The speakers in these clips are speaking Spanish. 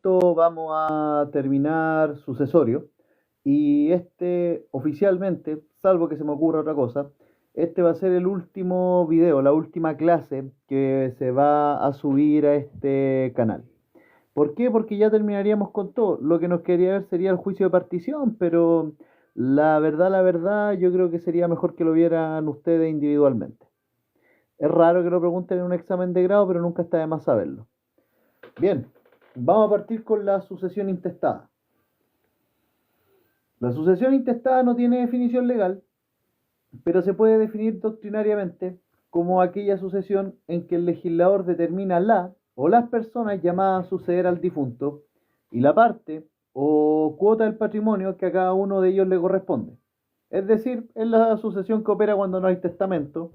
esto vamos a terminar sucesorio y este oficialmente, salvo que se me ocurra otra cosa, este va a ser el último video, la última clase que se va a subir a este canal. ¿Por qué? Porque ya terminaríamos con todo. Lo que nos quería ver sería el juicio de partición, pero la verdad, yo creo que sería mejor que lo vieran ustedes individualmente. Es raro que lo pregunten en un examen de grado, pero nunca está de más saberlo. Bien, vamos a partir con la sucesión intestada. La sucesión intestada no tiene definición legal, pero se puede definir doctrinariamente como aquella sucesión en que el legislador determina la o las personas llamadas a suceder al difunto y la parte o cuota del patrimonio que a cada uno de ellos le corresponde. Es decir, es la sucesión que opera cuando no hay testamento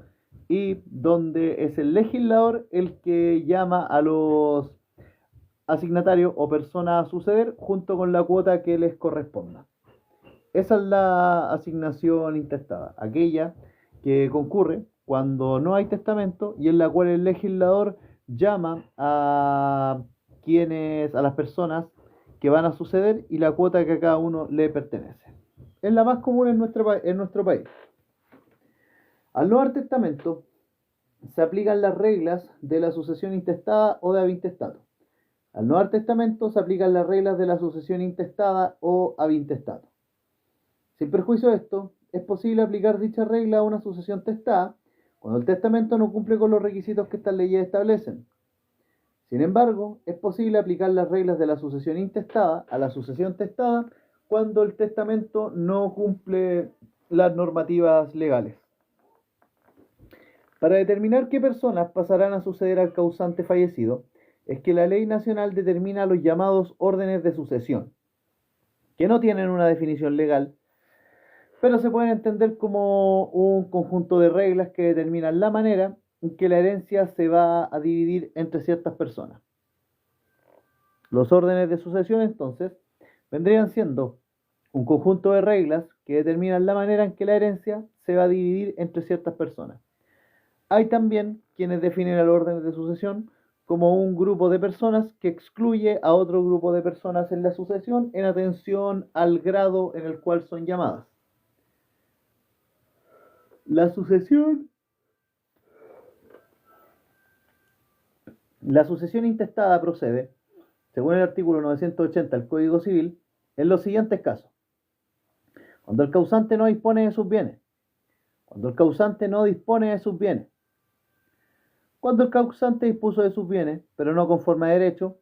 y donde es el legislador el que llama a los asignatarios o personas a suceder junto con la cuota que les corresponda. Esa es la asignación intestada, aquella que concurre cuando no hay testamento y en la cual el legislador llama a las personas que van a suceder y la cuota que a cada uno le pertenece. Es la más común en nuestro país. Al no haber testamento, se aplican las reglas de la sucesión intestada o de avintestato. Al no haber testamento, se aplican las reglas de la sucesión intestada o avintestato. Sin perjuicio de esto, es posible aplicar dicha regla a una sucesión testada cuando el testamento no cumple con los requisitos que estas leyes establecen. Sin embargo, es posible aplicar las reglas de la sucesión intestada a la sucesión testada cuando el testamento no cumple las normativas legales. Para determinar qué personas pasarán a suceder al causante fallecido, es que la ley nacional determina los llamados órdenes de sucesión, que no tienen una definición legal, pero se pueden entender como un conjunto de reglas que determinan la manera en que la herencia se va a dividir entre ciertas personas. Los órdenes de sucesión, entonces, vendrían siendo un conjunto de reglas que determinan la manera en que la herencia se va a dividir entre ciertas personas. Hay también quienes definen el orden de sucesión como un grupo de personas que excluye a otro grupo de personas en la sucesión en atención al grado en el cual son llamadas. La sucesión intestada procede, según el artículo 980 del Código Civil, en los siguientes casos. Cuando el causante no dispone de sus bienes. Cuando el causante no dispone de sus bienes. Cuando el causante dispuso de sus bienes, pero no conforme a derecho.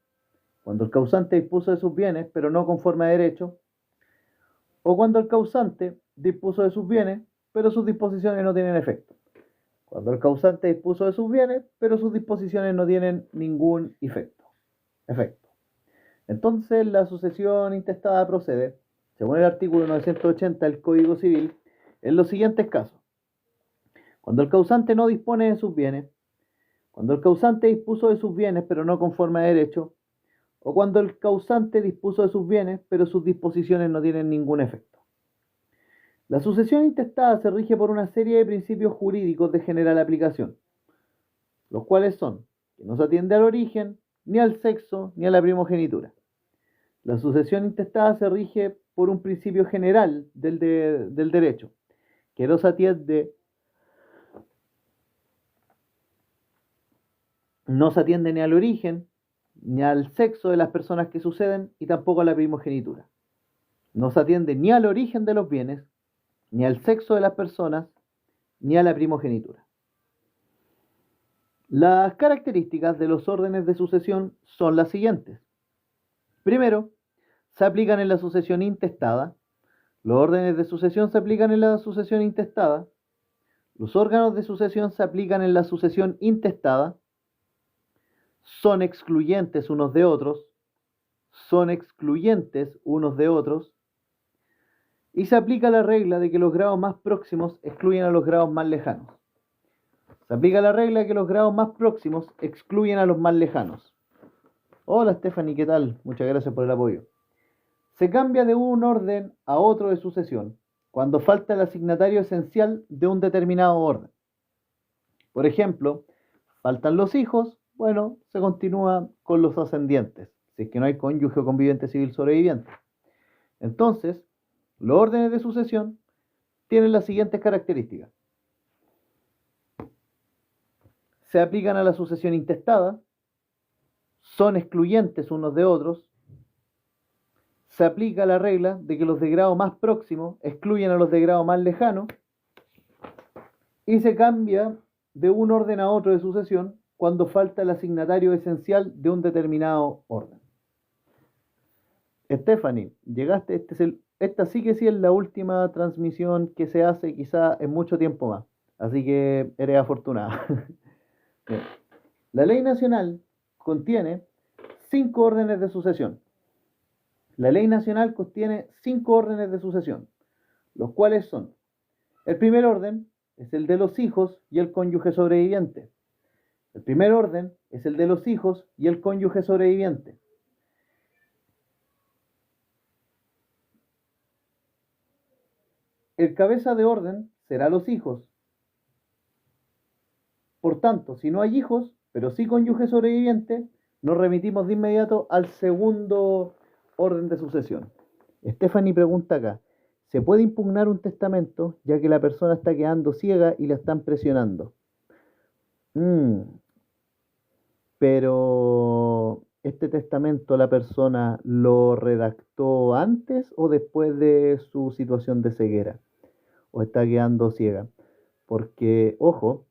Cuando el causante dispuso de sus bienes, pero no conforme a derecho. O cuando el causante dispuso de sus bienes, pero sus disposiciones no tienen efecto. Cuando el causante dispuso de sus bienes, pero sus disposiciones no tienen ningún efecto. Entonces, la sucesión intestada procede, según el artículo 980 del Código Civil, en los siguientes casos. Cuando el causante no dispone de sus bienes, cuando el causante dispuso de sus bienes, pero no conforme a derecho, o cuando el causante dispuso de sus bienes, pero sus disposiciones no tienen ningún efecto. La sucesión intestada se rige por una serie de principios jurídicos de general aplicación, los cuales son que no se atiende al origen, ni al sexo, ni a la primogenitura. La sucesión intestada se rige por un principio general del derecho, que no se atiende ni al origen, ni al sexo de las personas que suceden, y tampoco a la primogenitura. No se atiende ni al origen de los bienes, ni al sexo de las personas, ni a la primogenitura. Las características de los órdenes de sucesión son las siguientes. Primero, se aplican en la sucesión intestada. Los órdenes de sucesión se aplican en la sucesión intestada. Los órganos de sucesión se aplican en la sucesión intestada. Son excluyentes unos de otros. Y se aplica la regla de que los grados más próximos excluyen a los grados más lejanos. Hola Stephanie, ¿qué tal? Muchas gracias por el apoyo. Se cambia de un orden a otro de sucesión cuando falta el asignatario esencial de un determinado orden. Por ejemplo, faltan los hijos, se continúa con los ascendientes. si es que no hay cónyuge o conviviente civil sobreviviente. Entonces, los órdenes de sucesión tienen las siguientes características. Se aplican a la sucesión intestada, son excluyentes unos de otros, se aplica la regla de que los de grado más próximo excluyen a los de grado más lejano y se cambia de un orden a otro de sucesión cuando falta el asignatario esencial de un determinado orden. Stephanie, llegaste, esta sí que sí es la última transmisión que se hace quizá en mucho tiempo más, así que eres afortunada. La ley nacional contiene 5 órdenes de sucesión. La ley nacional contiene 5 órdenes de sucesión, los cuales son: el primer orden es el de los hijos y el cónyuge sobreviviente. El primer orden es el de los hijos y el cónyuge sobreviviente. El cabeza de orden será los hijos. Por tanto, si no hay hijos, pero sí cónyuge sobreviviente, nos remitimos de inmediato al segundo orden de sucesión. Stephanie pregunta acá: ¿se puede impugnar un testamento ya que la persona está quedando ciega y la están presionando? Pero ¿este testamento la persona lo redactó antes o después de su situación de ceguera? ¿O está quedando ciega? Porque, ojo,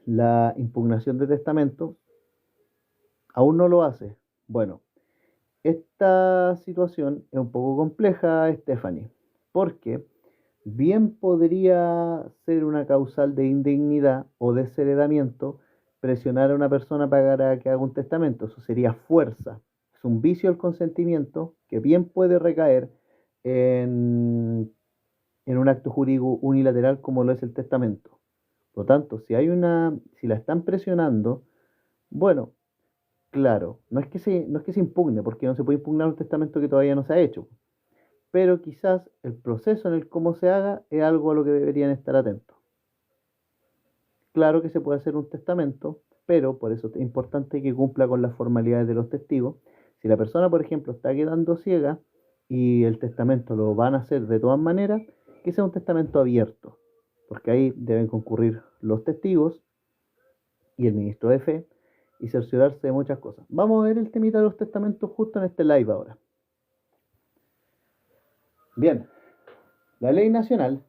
la impugnación de testamento aún no lo hace. Bueno, esta situación es un poco compleja, Stephanie, porque bien podría ser una causal de indignidad o desheredamiento presionar a una persona para que haga un testamento. Eso sería fuerza. Es un vicio al consentimiento que bien puede recaer en un acto jurídico unilateral como lo es el testamento. Por lo tanto, si la están presionando, bueno, claro, no es que se impugne, porque no se puede impugnar un testamento que todavía no se ha hecho, pero quizás el proceso en el cómo se haga es algo a lo que deberían estar atentos. Claro que se puede hacer un testamento, pero por eso es importante que cumpla con las formalidades de los testigos. Si la persona, por ejemplo, está quedando ciega y el testamento lo van a hacer de todas maneras, que sea un testamento abierto, porque ahí deben concurrir los testigos y el ministro de fe y cerciorarse de muchas cosas. Vamos a ver el temita de los testamentos justo en este live ahora. Bien, la ley nacional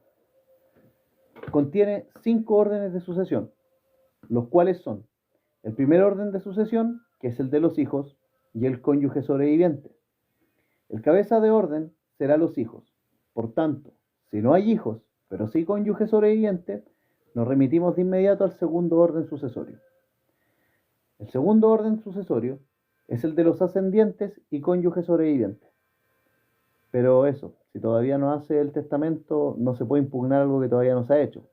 contiene 5 órdenes de sucesión, los cuales son: el primer orden de sucesión, que es el de los hijos y el cónyuge sobreviviente. El cabeza de orden será los hijos. Por tanto, si no hay hijos, pero sí cónyuge sobreviviente, nos remitimos de inmediato al segundo orden sucesorio. El segundo orden sucesorio es el de los ascendientes y cónyuge sobreviviente. Pero eso, si todavía no hace el testamento, no se puede impugnar algo que todavía no se ha hecho.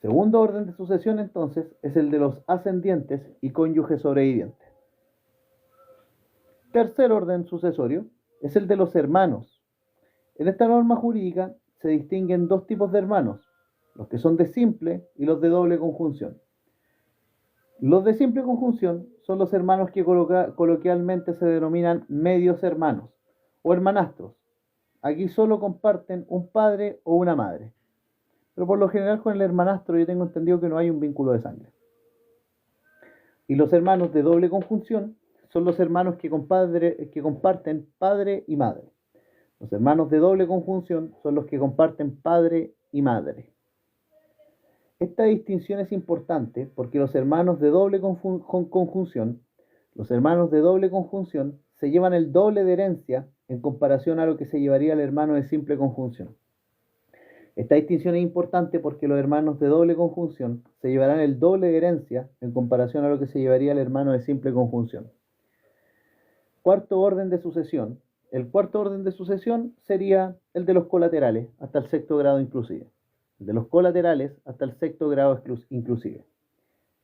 Segundo orden de sucesión, entonces, es el de los ascendientes y cónyuge sobreviviente. Tercer orden sucesorio es el de los hermanos. En esta norma jurídica se distinguen 2 tipos de hermanos: los que son de simple y los de doble conjunción. Los de simple conjunción son los hermanos que coloquialmente se denominan medios hermanos o hermanastros. Aquí solo comparten un padre o una madre. Pero por lo general con el hermanastro yo tengo entendido que no hay un vínculo de sangre. Y los hermanos de doble conjunción son los hermanos que comparten padre y madre. Los hermanos de doble conjunción son los que comparten padre y madre. Esta distinción es importante porque los hermanos de doble conjunción se llevan el doble de herencia en comparación a lo que se llevaría el hermano de simple conjunción. Esta distinción es importante porque los hermanos de doble conjunción se llevarán el doble de herencia en comparación a lo que se llevaría el hermano de simple conjunción. Cuarto orden de sucesión. El cuarto orden de sucesión sería el de los colaterales, hasta el sexto grado inclusive. El de los colaterales hasta el sexto grado inclusive.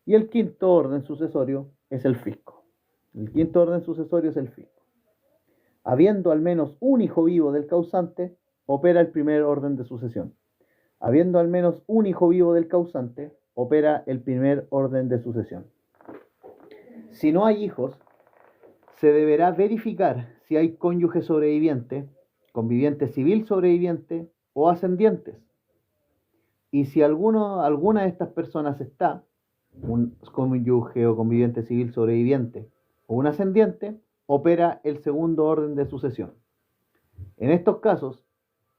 Y el quinto orden sucesorio es el fisco. El quinto orden sucesorio es el fisco. Habiendo al menos un hijo vivo del causante, opera el primer orden de sucesión. Habiendo al menos un hijo vivo del causante, opera el primer orden de sucesión. Si no hay hijos, se deberá verificar si hay cónyuge sobreviviente, conviviente civil sobreviviente o ascendientes. Y si alguna de estas personas está, un cónyuge o conviviente civil sobreviviente o un ascendiente, opera el segundo orden de sucesión. En estos casos,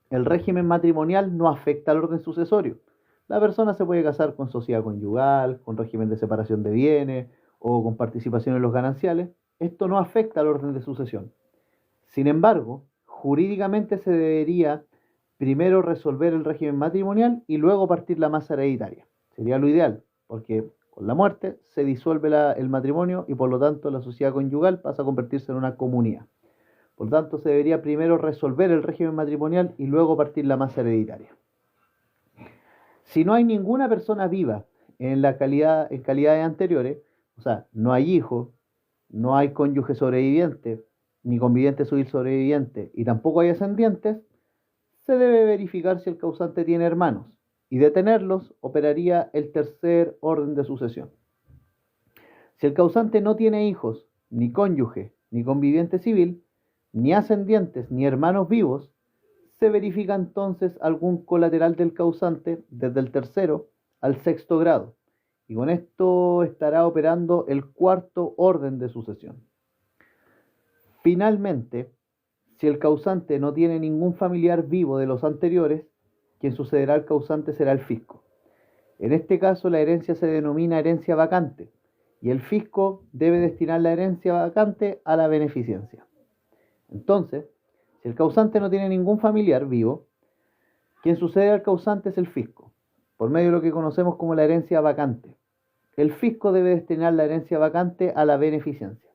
el régimen matrimonial no afecta al orden sucesorio. La persona se puede casar con sociedad conyugal, con régimen de separación de bienes o con participación en los gananciales. Esto no afecta al orden de sucesión. Sin embargo, jurídicamente se debería primero resolver el régimen matrimonial y luego partir la masa hereditaria. Sería lo ideal, porque con la muerte se disuelve el matrimonio y por lo tanto la sociedad conyugal pasa a convertirse en una comunidad. Por lo tanto, se debería primero resolver el régimen matrimonial y luego partir la masa hereditaria. Si no hay ninguna persona viva en calidades anteriores, o sea, no hay hijos, no hay cónyuge sobreviviente, ni conviviente civil sobreviviente, y tampoco hay ascendientes, se debe verificar si el causante tiene hermanos, y de tenerlos operaría el tercer orden de sucesión. Si el causante no tiene hijos, ni cónyuge, ni conviviente civil, ni ascendientes, ni hermanos vivos, se verifica entonces algún colateral del causante desde el tercero al sexto grado, y con esto estará operando el cuarto orden de sucesión. Finalmente, si el causante no tiene ningún familiar vivo de los anteriores, quien sucederá al causante será el fisco. En este caso, la herencia se denomina herencia vacante, y el fisco debe destinar la herencia vacante a la beneficencia. Entonces, si el causante no tiene ningún familiar vivo, quien sucede al causante es el fisco, por medio de lo que conocemos como la herencia vacante. El fisco debe destinar la herencia vacante a la beneficencia.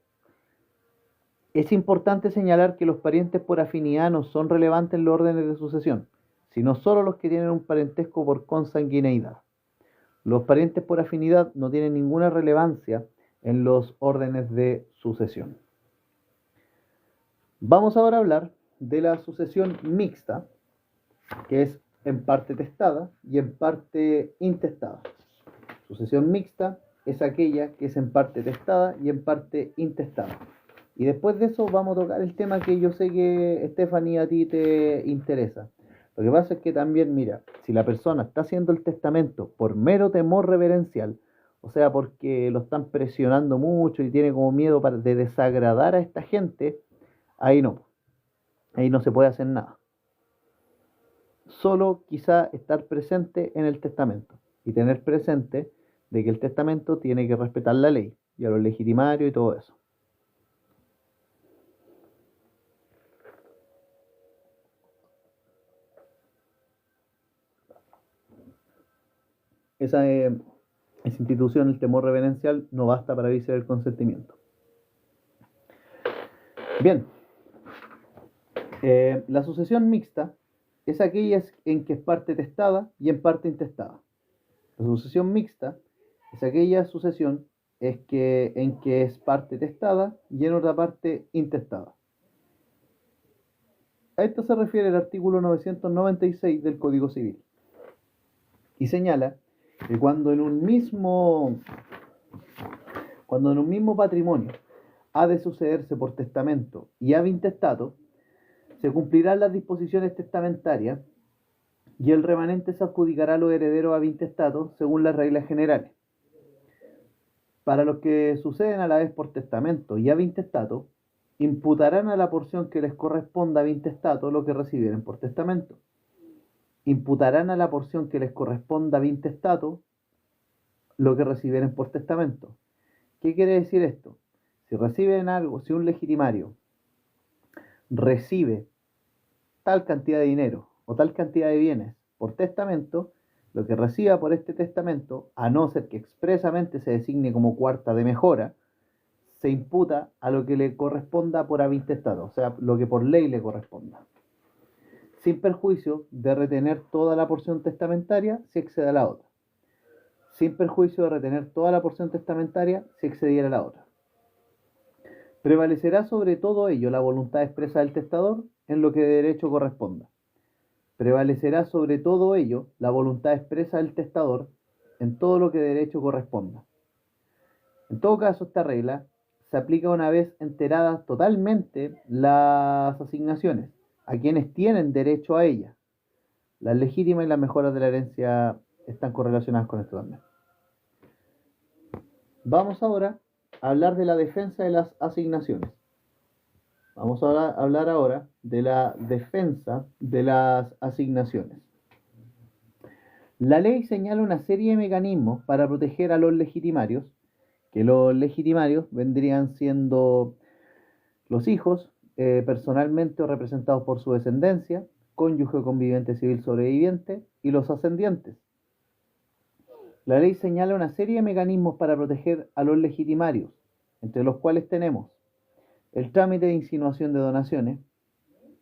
Es importante señalar que los parientes por afinidad no son relevantes en los órdenes de sucesión, sino solo los que tienen un parentesco por consanguineidad. Los parientes por afinidad no tienen ninguna relevancia en los órdenes de sucesión. Vamos ahora a hablar de la sucesión mixta, que es en parte testada y en parte intestada. Sucesión mixta es aquella que es en parte testada y en parte intestada. Y después de eso vamos a tocar el tema que yo sé que, Stephanie, a ti te interesa. Lo que pasa es que también, mira, si la persona está haciendo el testamento por mero temor reverencial, o sea, porque lo están presionando mucho y tiene como miedo de desagradar a esta gente, ahí no se puede hacer nada. Solo quizá estar presente en el testamento y tener presente de que el testamento tiene que respetar la ley y a los legitimarios y todo eso. Esa institución, el temor reverencial, no basta para evitar el consentimiento. Bien, la sucesión mixta es aquella en que es parte testada y en parte intestada. La sucesión mixta es aquella sucesión en que es parte testada y en otra parte intestada. A esto se refiere el artículo 996 del Código Civil y señala que cuando en un mismo patrimonio ha de sucederse por testamento y ab intestato, se cumplirán las disposiciones testamentarias y el remanente se adjudicará a los herederos ab intestato según las reglas generales. Para los que suceden a la vez por testamento y ab intestato, imputarán a la porción que les corresponda ab intestato lo que recibieren por testamento. Imputarán a la porción que les corresponda ab intestato lo que recibieren por testamento. ¿Qué quiere decir esto? Si reciben algo, si un legitimario recibe tal cantidad de dinero o tal cantidad de bienes por testamento, lo que reciba por este testamento, a no ser que expresamente se designe como cuarta de mejora, se imputa a lo que le corresponda por ab intestato, o sea, lo que por ley le corresponda, sin perjuicio de retener toda la porción testamentaria si excede a la otra, sin perjuicio de retener toda la porción testamentaria si excediera a la otra. Prevalecerá sobre todo ello la voluntad expresa del testador en lo que de derecho corresponda. Prevalecerá sobre todo ello la voluntad expresa del testador en todo lo que de derecho corresponda. En todo caso, esta regla se aplica una vez enteradas totalmente las asignaciones, a quienes tienen derecho a ellas. Las legítimas y las mejoras de la herencia están correlacionadas con esto también. Vamos ahora a hablar de la defensa de las asignaciones. Vamos a hablar ahora de la defensa de las asignaciones. La ley señala una serie de mecanismos para proteger a los legitimarios, que los legitimarios vendrían siendo los hijos, personalmente o representados por su descendencia, cónyuge o conviviente civil sobreviviente, y los ascendientes. La ley señala una serie de mecanismos para proteger a los legitimarios, entre los cuales tenemos el trámite de insinuación de donaciones,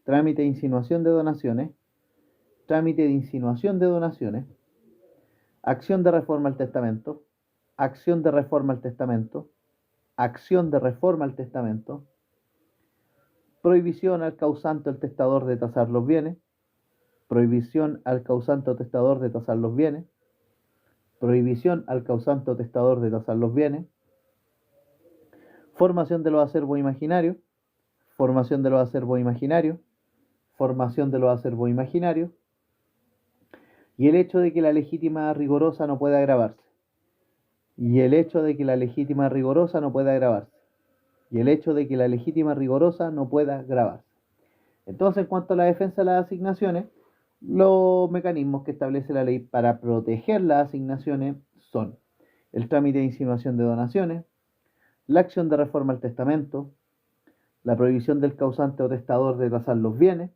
trámite de insinuación de donaciones, trámite de insinuación de donaciones, acción de reforma al testamento, acción de reforma al testamento, acción de reforma al testamento, prohibición al causante o al testador de tasar los bienes, prohibición al causante o testador de tasar los bienes, prohibición al causante o testador de tasar los bienes, formación de los acervos imaginarios, formación de los acervos imaginarios, formación de los acervos imaginarios, y el hecho de que la legítima rigorosa no pueda agravarse, y el hecho de que la legítima rigorosa no pueda agravarse, y el hecho de que la legítima rigorosa no pueda agravarse. Entonces, en cuanto a la defensa de las asignaciones, los mecanismos que establece la ley para proteger las asignaciones son el trámite de insinuación de donaciones, la acción de reforma al testamento, la prohibición del causante o testador de tasar los bienes,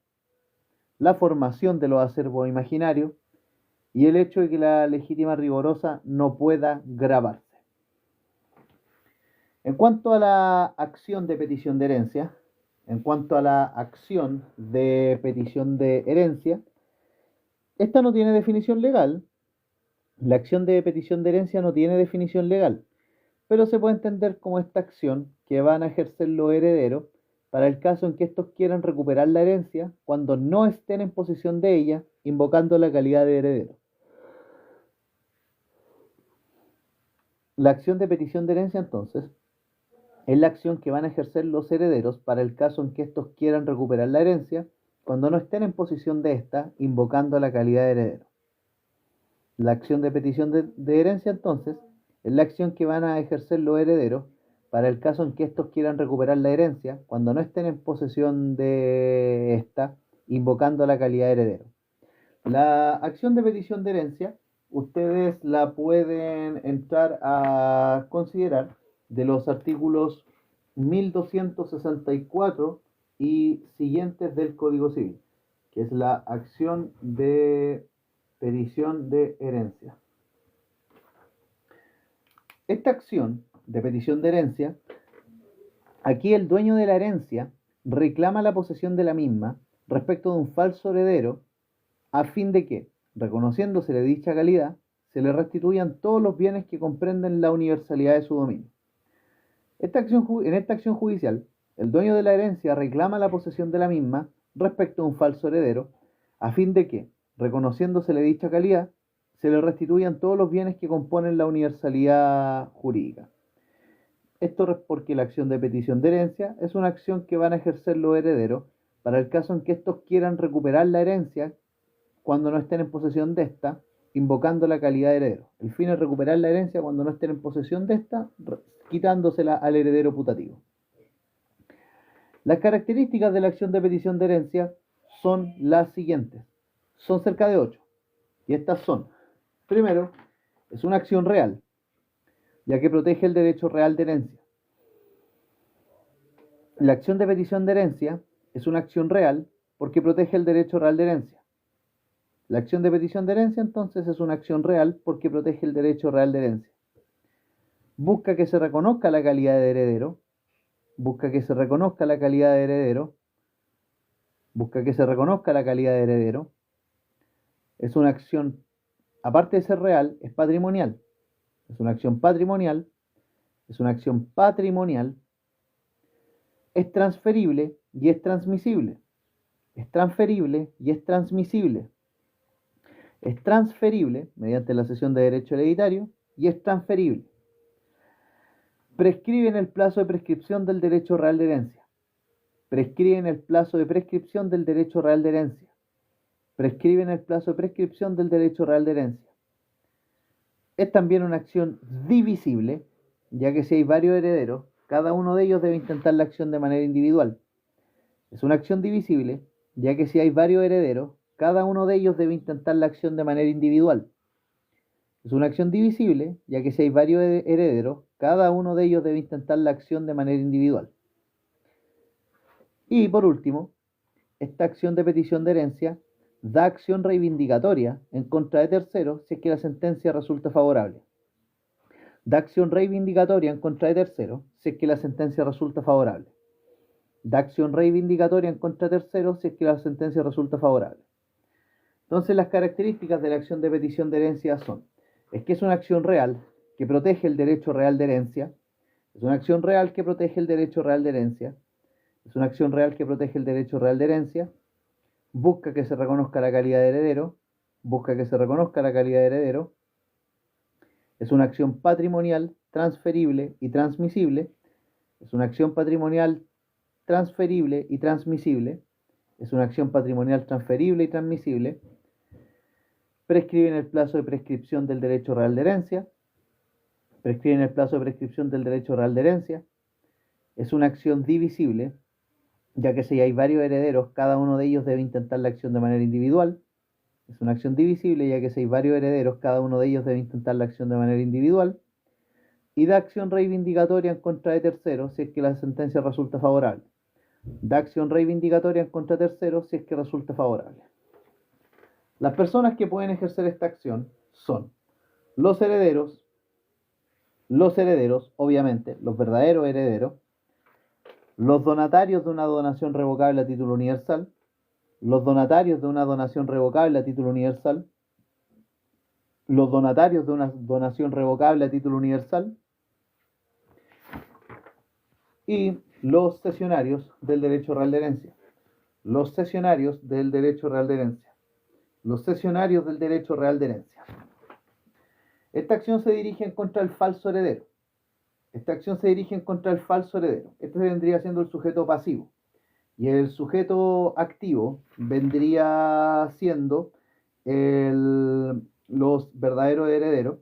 la formación de los acervos imaginarios y el hecho de que la legítima rigorosa no pueda gravarse. En cuanto a la acción de petición de herencia, esta no tiene definición legal. La acción de petición de herencia no tiene definición legal, pero se puede entender como esta acción que van a ejercer los herederos para el caso en que estos quieran recuperar la herencia cuando no estén en posesión de ella, invocando la calidad de heredero. La acción de petición de herencia, entonces, es la acción que van a ejercer los herederos para el caso en que estos quieran recuperar la herencia cuando no estén en posesión de esta, invocando la calidad de heredero. La acción de petición de herencia, entonces, es la acción que van a ejercer los herederos para el caso en que estos quieran recuperar la herencia cuando no estén en posesión de esta, invocando la calidad de heredero. La acción de petición de herencia, ustedes la pueden entrar a considerar de los artículos 1264 y siguientes del Código Civil, que es la acción de petición de herencia. Esta acción de petición de herencia, aquí el dueño de la herencia reclama la posesión de la misma respecto de un falso heredero a fin de que, reconociéndosele dicha calidad, se le restituyan todos los bienes que comprenden la universalidad de su dominio. En esta acción judicial, el dueño de la herencia reclama la posesión de la misma respecto a un falso heredero, a fin de que, reconociéndosele dicha calidad, se le restituyan todos los bienes que componen la universalidad jurídica. Esto es porque la acción de petición de herencia es una acción que van a ejercer los herederos para el caso en que estos quieran recuperar la herencia cuando no estén en posesión de esta, invocando la calidad de heredero. El fin es recuperar la herencia cuando no estén en posesión de esta, quitándosela al heredero putativo. Las características de la acción de petición de herencia son las siguientes. Son cerca de 8. Y estas son: primero, es una acción real, ya que protege el derecho real de herencia. La acción de petición de herencia es una acción real porque protege el derecho real de herencia. La acción de petición de herencia, entonces, es una acción real porque protege el derecho real de herencia. Busca que se reconozca la calidad de heredero. Busca que se reconozca la calidad de heredero. Busca que se reconozca la calidad de heredero. Es una acción, aparte de ser real, es patrimonial. Es una acción patrimonial. Es una acción patrimonial. Es transferible y es transmisible. Es transferible y es transmisible. Es transferible mediante la cesión de derecho hereditario y es transferible. Prescriben el plazo de prescripción del derecho real de herencia. Prescriben el plazo de prescripción del derecho real de herencia. Prescriben el plazo de prescripción del derecho real de herencia. Es también una acción divisible, ya que si hay varios herederos, cada uno de ellos debe intentar la acción de manera individual. Es una acción divisible, ya que si hay varios herederos, cada uno de ellos debe intentar la acción de manera individual. Es una acción divisible, ya que si hay varios herederos, cada uno de ellos debe intentar la acción de manera individual. Y por último, esta acción de petición de herencia da acción reivindicatoria en contra de terceros si es que la sentencia resulta favorable. Da acción reivindicatoria en contra de terceros si es que la sentencia resulta favorable. Da acción reivindicatoria en contra de terceros si es que la sentencia resulta favorable. Entonces las características de la acción de petición de herencia son: es que es una acción real que protege el derecho real de herencia, es una acción real que protege el derecho real de herencia, es una acción real que protege el derecho real de herencia, busca que se reconozca la calidad de heredero, busca que se reconozca la calidad de heredero, es una acción patrimonial, transferible y transmisible, es una acción patrimonial transferible y transmisible, es una acción patrimonial transferible y transmisible, prescriben el plazo de prescripción del derecho real de herencia, prescriben el plazo de prescripción del derecho real de herencia, es una acción divisible, ya que si hay varios herederos, cada uno de ellos debe intentar la acción de manera individual. Es una acción divisible, ya que si hay varios herederos, cada uno de ellos debe intentar la acción de manera individual. Y da acción reivindicatoria en contra de terceros si es que la sentencia resulta favorable. Da acción reivindicatoria en contra de terceros si es que resulta favorable. Las personas que pueden ejercer esta acción son los herederos, obviamente, los verdaderos herederos, los donatarios de una donación revocable a título universal, los donatarios de una donación revocable a título universal, los donatarios de una donación revocable a título universal y los cesionarios del derecho real de herencia. Los cesionarios del derecho real de herencia. Los cesionarios del derecho real de herencia. Esta acción se dirige en contra del falso heredero. Esta acción se dirige en contra del falso heredero. Este vendría siendo el sujeto pasivo. Y el sujeto activo vendría siendo los verdaderos herederos,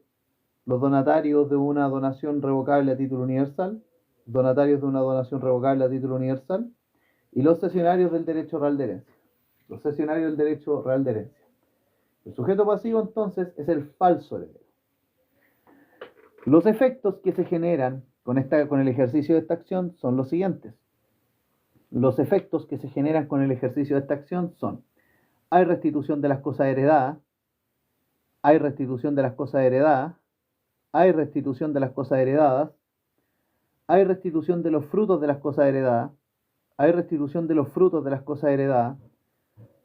los donatarios de una donación revocable a título universal, donatarios de una donación revocable a título universal, y los cesionarios del derecho real de herencia. Los cesionarios del derecho real de herencia. El sujeto pasivo entonces es el falso heredero. Los efectos que se generan con el ejercicio de esta acción son los siguientes. Los efectos que se generan con el ejercicio de esta acción son: hay restitución de las cosas heredadas, hay restitución de las cosas heredadas, hay restitución de las cosas heredadas, hay restitución de los frutos de las cosas heredadas, hay restitución de los frutos de las cosas heredadas,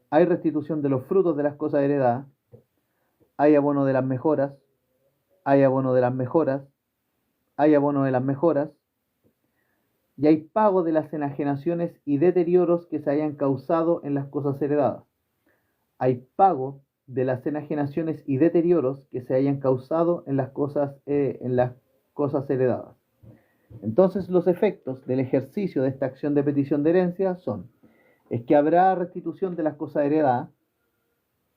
hay restitución de los frutos de las cosas heredadas, hay abono de las mejoras, hay abono de las mejoras, hay abono de las mejoras, y hay pago de las enajenaciones y deterioros que se hayan causado en las cosas heredadas. Hay pago de las enajenaciones y deterioros que se hayan causado en las cosas heredadas. Entonces, los efectos del ejercicio de esta acción de petición de herencia son: es que habrá restitución de las cosas heredadas,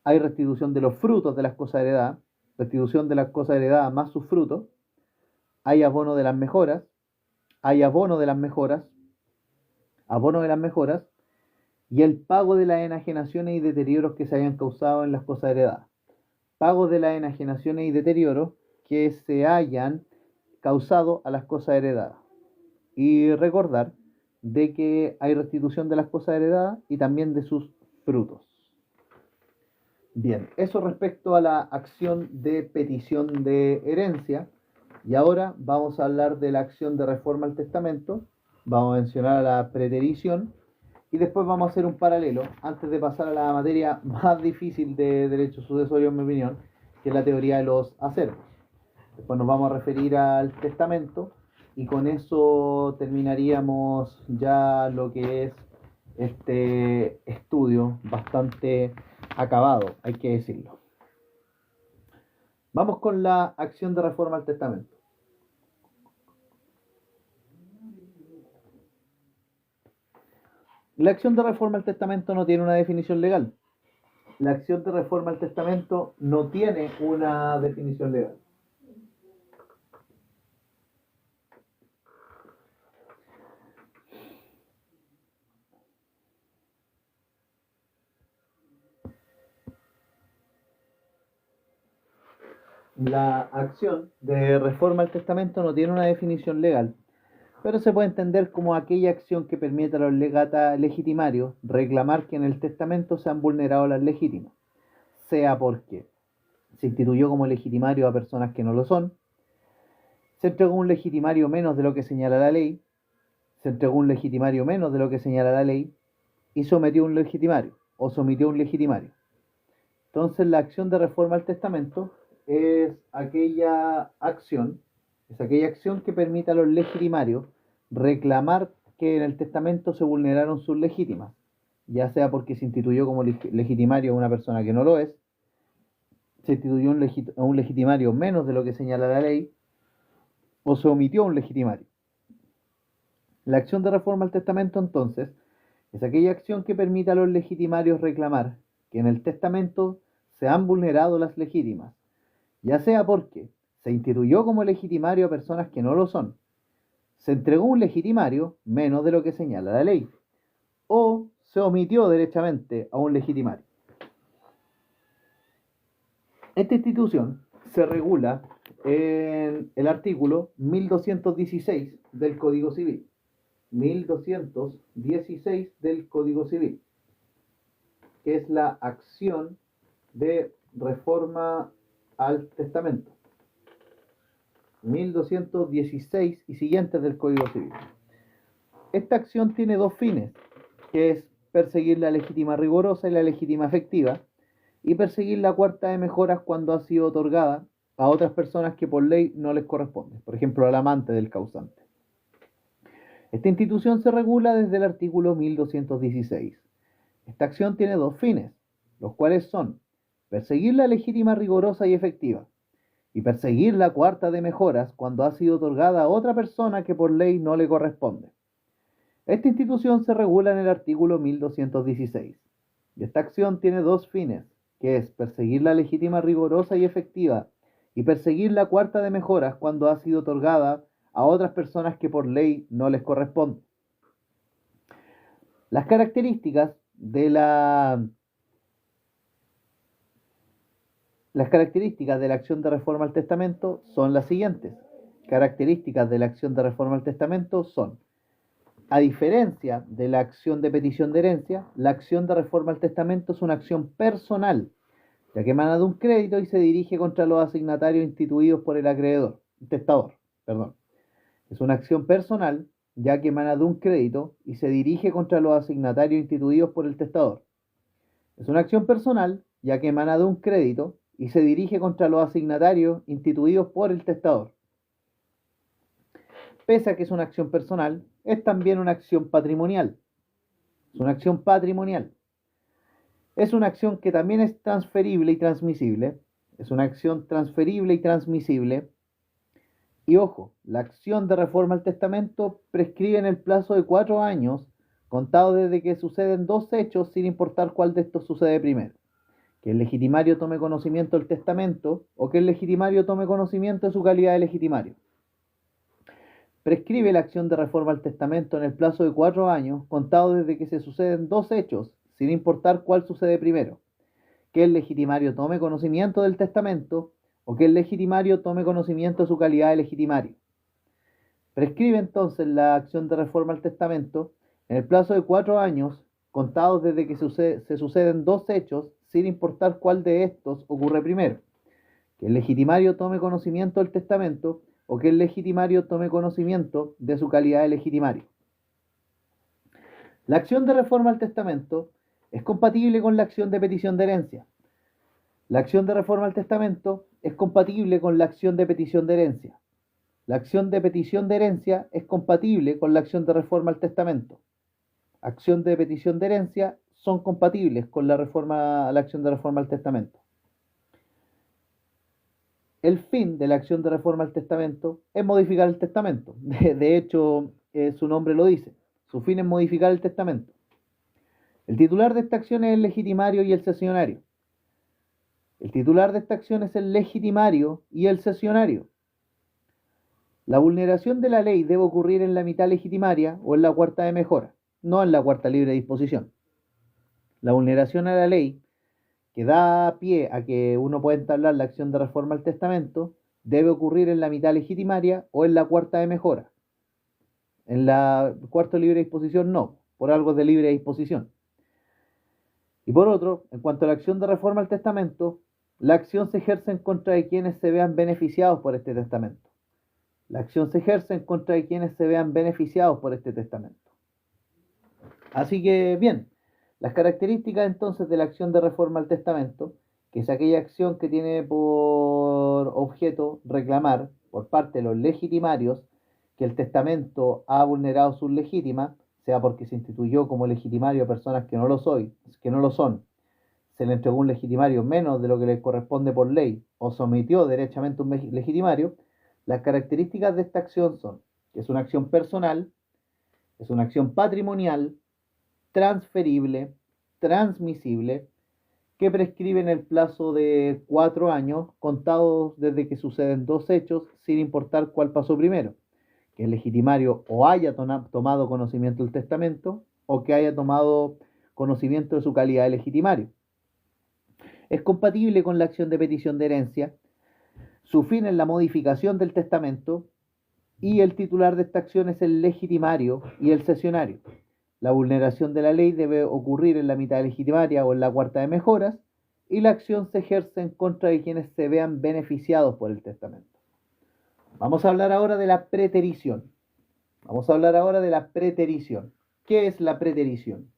hay restitución de los frutos de las cosas heredadas, restitución de las cosas heredadas más sus frutos, hay abono de las mejoras, hay abono de las mejoras, y el pago de las enajenaciones y deterioros que se hayan causado en las cosas heredadas. Pago de las enajenaciones y deterioros que se hayan causado a las cosas heredadas. Y recordar de que hay restitución de las cosas heredadas y también de sus frutos. Bien, eso respecto a la acción de petición de herencia. Y ahora vamos a hablar de la acción de reforma al testamento. Vamos a mencionar la preterición y después vamos a hacer un paralelo antes de pasar a la materia más difícil de derecho sucesorio, en mi opinión, que es la teoría de los acervos. Después nos vamos a referir al testamento y con eso terminaríamos ya lo que es este estudio bastante acabado, hay que decirlo. Vamos con la acción de reforma al testamento. La acción de reforma al testamento no tiene una definición legal. La acción de reforma al testamento no tiene una definición legal. La acción de reforma al testamento no tiene una definición legal, pero se puede entender como aquella acción que permite a los legitimarios reclamar que en el testamento se han vulnerado las legítimas, sea porque se instituyó como legitimario a personas que no lo son, se entregó un legitimario menos de lo que señala la ley, se entregó un legitimario menos de lo que señala la ley y sometió un legitimario o sometió un legitimario. Entonces la acción de reforma al testamento es aquella acción que permite a los legitimarios reclamar que en el testamento se vulneraron sus legítimas, ya sea porque se instituyó como legitimario a una persona que no lo es, se instituyó un legitimario menos de lo que señala la ley, o se omitió un legitimario. La acción de reforma al testamento, entonces, es aquella acción que permite a los legitimarios reclamar que en el testamento se han vulnerado las legítimas, ya sea porque se instituyó como legitimario a personas que no lo son, se entregó un legitimario menos de lo que señala la ley, o se omitió derechamente a un legitimario. Esta institución se regula en el artículo 1216 del Código Civil. 1216 del Código Civil, que es la acción de reforma al testamento. 1216 y siguientes del Código Civil. Esta acción tiene dos fines, que es perseguir la legítima rigorosa y la legítima efectiva, y perseguir la cuarta de mejoras cuando ha sido otorgada a otras personas que por ley no les corresponde, por ejemplo al amante del causante. Esta institución se regula desde el artículo 1216. Esta acción tiene dos fines, los cuales son perseguir la legítima rigorosa y efectiva, y perseguir la cuarta de mejoras cuando ha sido otorgada a otra persona que por ley no le corresponde. Esta institución se regula en el artículo 1216. Y esta acción tiene dos fines, que es perseguir la legítima rigorosa y efectiva, y perseguir la cuarta de mejoras cuando ha sido otorgada a otras personas que por ley no les corresponde. Las características de la acción de reforma al testamento son las siguientes. Características de la acción de reforma al testamento son: a diferencia de la acción de petición de herencia, la acción de reforma al testamento es una acción personal, ya que emana de un crédito y se dirige contra los asignatarios instituidos por el testador. Es una acción personal, ya que emana de un crédito y se dirige contra los asignatarios instituidos por el testador. Es una acción personal, ya que emana de un crédito y se dirige contra los asignatarios instituidos por el testador. Pese a que es una acción personal, es también una acción patrimonial. Es una acción patrimonial. Es una acción que también es transferible y transmisible. Es una acción transferible y transmisible. Y ojo, la acción de reforma al testamento prescribe en el plazo de 4 años, contado desde que suceden dos hechos, sin importar cuál de estos sucede primero: que el legitimario tome conocimiento del testamento o que el legitimario tome conocimiento de su calidad de legitimario. Prescribe la acción de reforma al testamento en el plazo de 4 años, contado desde que se suceden dos hechos, sin importar cuál sucede primero: que el legitimario tome conocimiento del testamento o que el legitimario tome conocimiento de su calidad de legitimario. Prescribe entonces la acción de reforma al testamento en el plazo de 4 años, contados desde que se suceden dos hechos, sin importar cuál de estos ocurre primero: que el legitimario tome conocimiento del testamento o que el legitimario tome conocimiento de su calidad de legitimario. La acción de reforma al testamento es compatible con la acción de petición de herencia. La acción de reforma al testamento es compatible con la acción de petición de herencia. La acción de petición de herencia es compatible con la acción de reforma al testamento. Acción de petición de herencia son compatibles con la acción de reforma al testamento. El fin de la acción de reforma al testamento es modificar el testamento. De hecho, su nombre lo dice. Su fin es modificar el testamento. El titular de esta acción es el legitimario y el cesionario. El titular de esta acción es el legitimario y el cesionario. La vulneración de la ley debe ocurrir en la mitad legitimaria o en la cuarta de mejora, no en la cuarta libre disposición. La vulneración a la ley, que da pie a que uno pueda entablar la acción de reforma al testamento, debe ocurrir en la mitad legitimaria o en la cuarta de mejora. En la cuarta libre disposición no, por algo de libre disposición. Y por otro, en cuanto a la acción de reforma al testamento, la acción se ejerce en contra de quienes se vean beneficiados por este testamento. La acción se ejerce en contra de quienes se vean beneficiados por este testamento. Así que, bien, las características entonces de la acción de reforma al testamento, que es aquella acción que tiene por objeto reclamar por parte de los legitimarios que el testamento ha vulnerado sus legítimas, sea porque se instituyó como legitimario a personas que no lo son, se le entregó un legitimario menos de lo que le corresponde por ley o sometió derechamente un legitimario. Las características de esta acción son que es una acción personal, es una acción patrimonial, transferible, transmisible, que prescribe en el plazo de 4 años, contados desde que suceden dos hechos, sin importar cuál pasó primero: que el legitimario o haya tomado conocimiento del testamento o que haya tomado conocimiento de su calidad de legitimario. Es compatible con la acción de petición de herencia. Su fin es la modificación del testamento y el titular de esta acción es el legitimario y el cesionario. La vulneración de la ley debe ocurrir en la mitad legitimaria o en la cuarta de mejoras y la acción se ejerce en contra de quienes se vean beneficiados por el testamento. Vamos a hablar ahora de la preterición. ¿Qué es la preterición?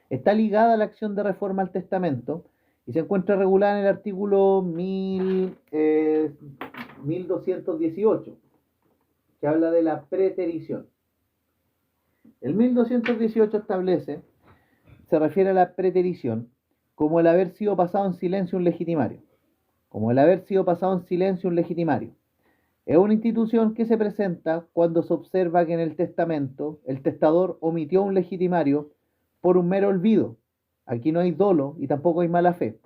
Está ligada a la acción de reforma al testamento y se encuentra regulada en el artículo 1218, que habla de la preterición. El 1218 se refiere a la preterición como el haber sido pasado en silencio un legitimario. Es una institución que se presenta cuando se observa que en el testamento el testador omitió un legitimario por un mero olvido. Aquí no hay dolo y tampoco hay mala fe.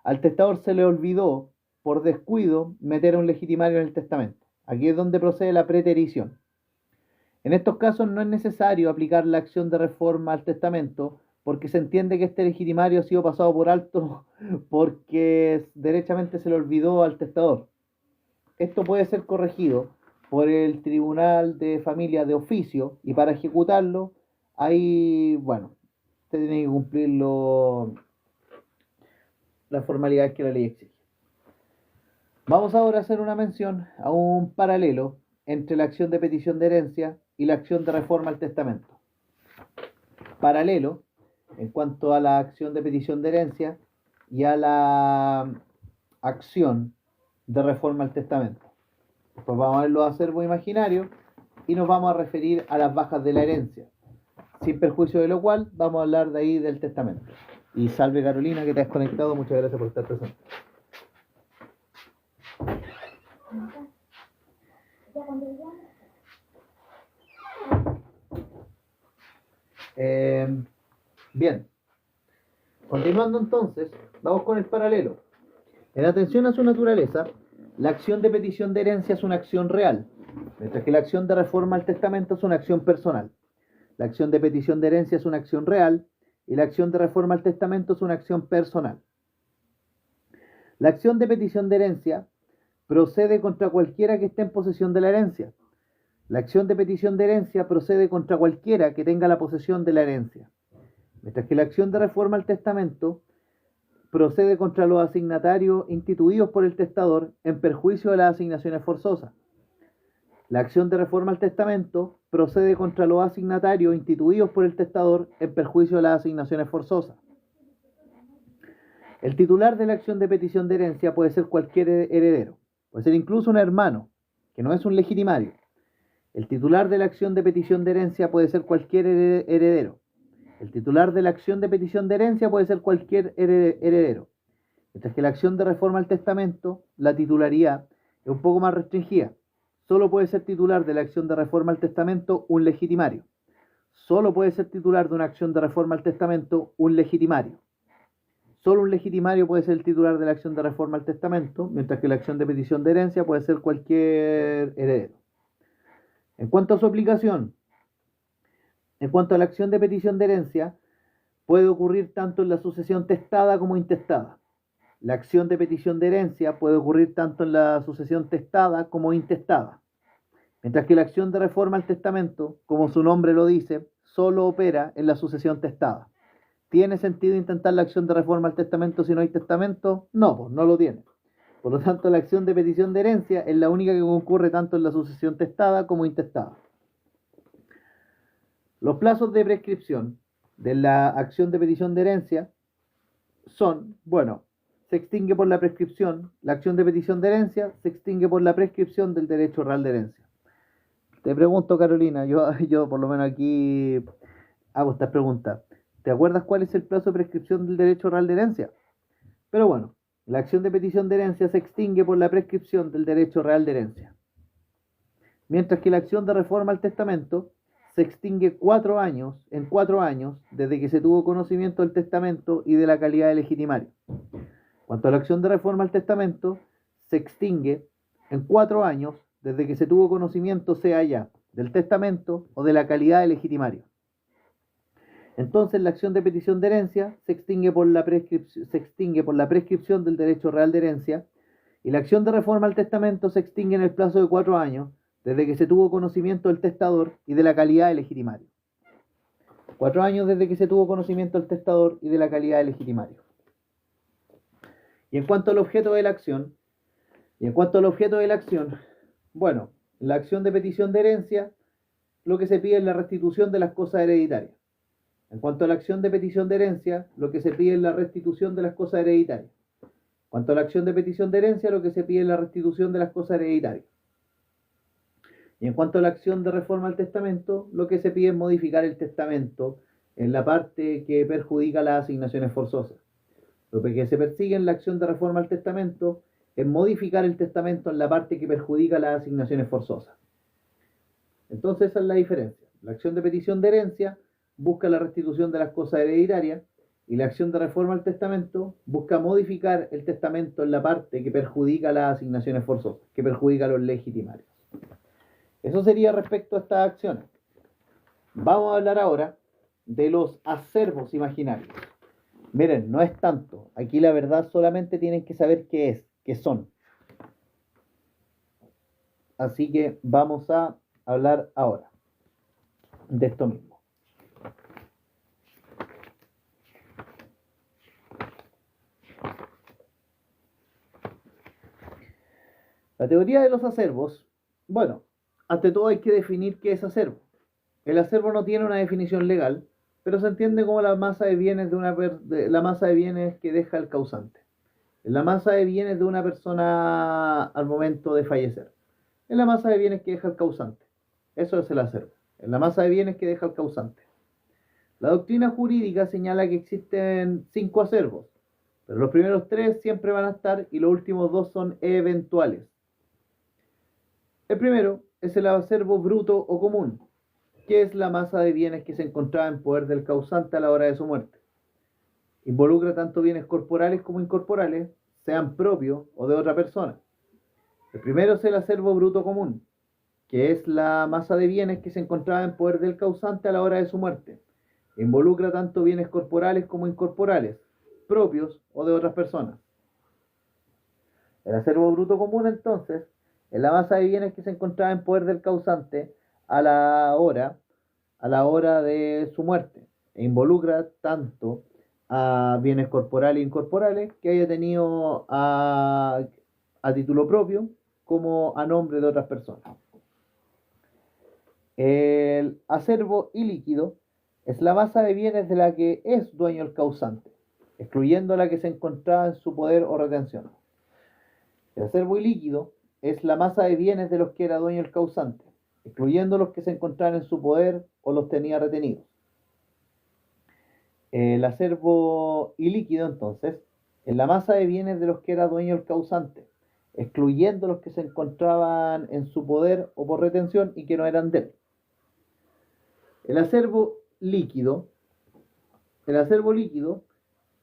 Al testador se le olvidó por descuido meter un legitimario en el testamento. Aquí es donde procede la preterición. En estos casos no es necesario aplicar la acción de reforma al testamento porque se entiende que este legitimario ha sido pasado por alto porque derechamente se le olvidó al testador. Esto puede ser corregido por el Tribunal de Familia de oficio y para ejecutarlo, ahí, usted tiene que cumplir las formalidades que la ley exige. Vamos ahora a hacer una mención a un paralelo entre la acción de petición de herencia y la acción de reforma al testamento. Paralelo en cuanto a la acción de petición de herencia y a la acción de reforma al testamento. Después vamos a ver los acervos imaginarios y nos vamos a referir a las bajas de la herencia, sin perjuicio de lo cual vamos a hablar de ahí del testamento. Y salve Carolina, que te has conectado, muchas gracias por estar presente. Bien, continuando entonces, vamos con el paralelo. En atención a su naturaleza, la acción de petición de herencia es una acción real, mientras que la acción de reforma al testamento es una acción personal. La acción de petición de herencia es una acción real y la acción de reforma al testamento es una acción personal. La acción de petición de herencia procede contra cualquiera que esté en posesión de la herencia. La acción de petición de herencia procede contra cualquiera que tenga la posesión de la herencia, mientras que la acción de reforma al testamento procede contra los asignatarios instituidos por el testador en perjuicio de las asignaciones forzosas. La acción de reforma al testamento procede contra los asignatarios instituidos por el testador en perjuicio de las asignaciones forzosas. El titular de la acción de petición de herencia puede ser cualquier heredero, puede ser incluso un hermano, que no es un legitimario. El titular de la acción de petición de herencia puede ser cualquier heredero. El titular de la acción de petición de herencia puede ser cualquier heredero. Mientras que la acción de reforma al testamento, la titularidad es un poco más restringida. Solo puede ser titular de la acción de reforma al testamento un legitimario. solo puede ser titular de una acción de reforma al testamento un legitimario. Solo un legitimario puede ser el titular de la acción de reforma al testamento, mientras que la acción de petición de herencia puede ser cualquier heredero. En cuanto a su aplicación, en cuanto a la acción de petición de herencia, puede ocurrir tanto en la sucesión testada como intestada. La acción de petición de herencia puede ocurrir tanto en la sucesión testada como intestada. Mientras que la acción de reforma al testamento, como su nombre lo dice, solo opera en la sucesión testada. ¿Tiene sentido intentar la acción de reforma al testamento si no hay testamento? No, pues no lo tiene. Por lo tanto, la acción de petición de herencia es la única que concurre tanto en la sucesión testada como intestada. Los plazos de prescripción de la acción de petición de herencia son, bueno, se extingue por la prescripción, la acción de petición de herencia se extingue por la prescripción del derecho real de herencia. Te pregunto, Carolina, yo por lo menos aquí hago esta pregunta. ¿Te acuerdas cuál es el plazo de prescripción del derecho real de herencia? Pero bueno, la acción de petición de herencia se extingue por la prescripción del derecho real de herencia. Mientras que la acción de reforma al testamento se extingue en 4 años desde que se tuvo conocimiento del testamento y de la calidad de legitimario. Cuanto a la acción de reforma al testamento, se extingue en 4 años desde que se tuvo conocimiento, sea ya del testamento o de la calidad de legitimario. Entonces la acción de petición de herencia se extingue por la prescripción del derecho real de herencia, y la acción de reforma al testamento se extingue en el plazo de 4 años desde que se tuvo conocimiento del testador y de la calidad de legitimario. 4 años desde que se tuvo conocimiento del testador y de la calidad de legitimario. Y en cuanto al objeto de la acción, bueno, la acción de petición de herencia, lo que se pide es la restitución de las cosas hereditarias. En cuanto a la acción de petición de herencia, lo que se pide es la restitución de las cosas hereditarias. En cuanto a la acción de petición de herencia, lo que se pide es la restitución de las cosas hereditarias. Y en cuanto a la acción de reforma al testamento, lo que se pide es modificar el testamento en la parte que perjudica las asignaciones forzosas. Lo que se persigue en la acción de reforma al testamento es modificar el testamento en la parte que perjudica las asignaciones forzosas. Entonces esa es la diferencia. La acción de petición de herencia busca la restitución de las cosas hereditarias, y la acción de reforma al testamento busca modificar el testamento en la parte que perjudica las asignaciones forzosas, que perjudica a los legitimarios. Eso sería respecto a estas acciones. Vamos a hablar ahora de los acervos imaginarios. Miren, no es tanto. Aquí la verdad solamente tienen que saber qué son. Así que vamos a hablar ahora de esto mismo. La teoría de los acervos, bueno, ante todo hay que definir qué es acervo. El acervo no tiene una definición legal, pero se entiende como la masa de bienes la masa de bienes que deja el causante. Es la masa de bienes de una persona al momento de fallecer. Es la masa de bienes que deja el causante. Eso es el acervo. Es la masa de bienes que deja el causante. La doctrina jurídica señala que existen 5 acervos, pero los primeros 3 siempre van a estar y los últimos 2 son eventuales. El primero es el acervo bruto o común, que es la masa de bienes que se encontraba en poder del causante a la hora de su muerte. Involucra tanto bienes corporales como incorporales, sean propios o de otra persona. El primero es el acervo bruto común, que es la masa de bienes que se encontraba en poder del causante a la hora de su muerte. Involucra tanto bienes corporales como incorporales, propios o de otras personas. El acervo bruto común, entonces, es la masa de bienes que se encontraba en poder del causante a la hora de su muerte, e involucra tanto a bienes corporales e incorporales que haya tenido a título propio como a nombre de otras personas. El acervo ilíquido es la masa de bienes de la que es dueño el causante, excluyendo la que se encontraba en su poder o retención. El acervo ilíquido es la masa de bienes de los que era dueño el causante, excluyendo los que se encontraban en su poder o los tenía retenidos. El acervo ilíquido, entonces, es la masa de bienes de los que era dueño el causante, excluyendo los que se encontraban en su poder o por retención y que no eran de él. El acervo líquido,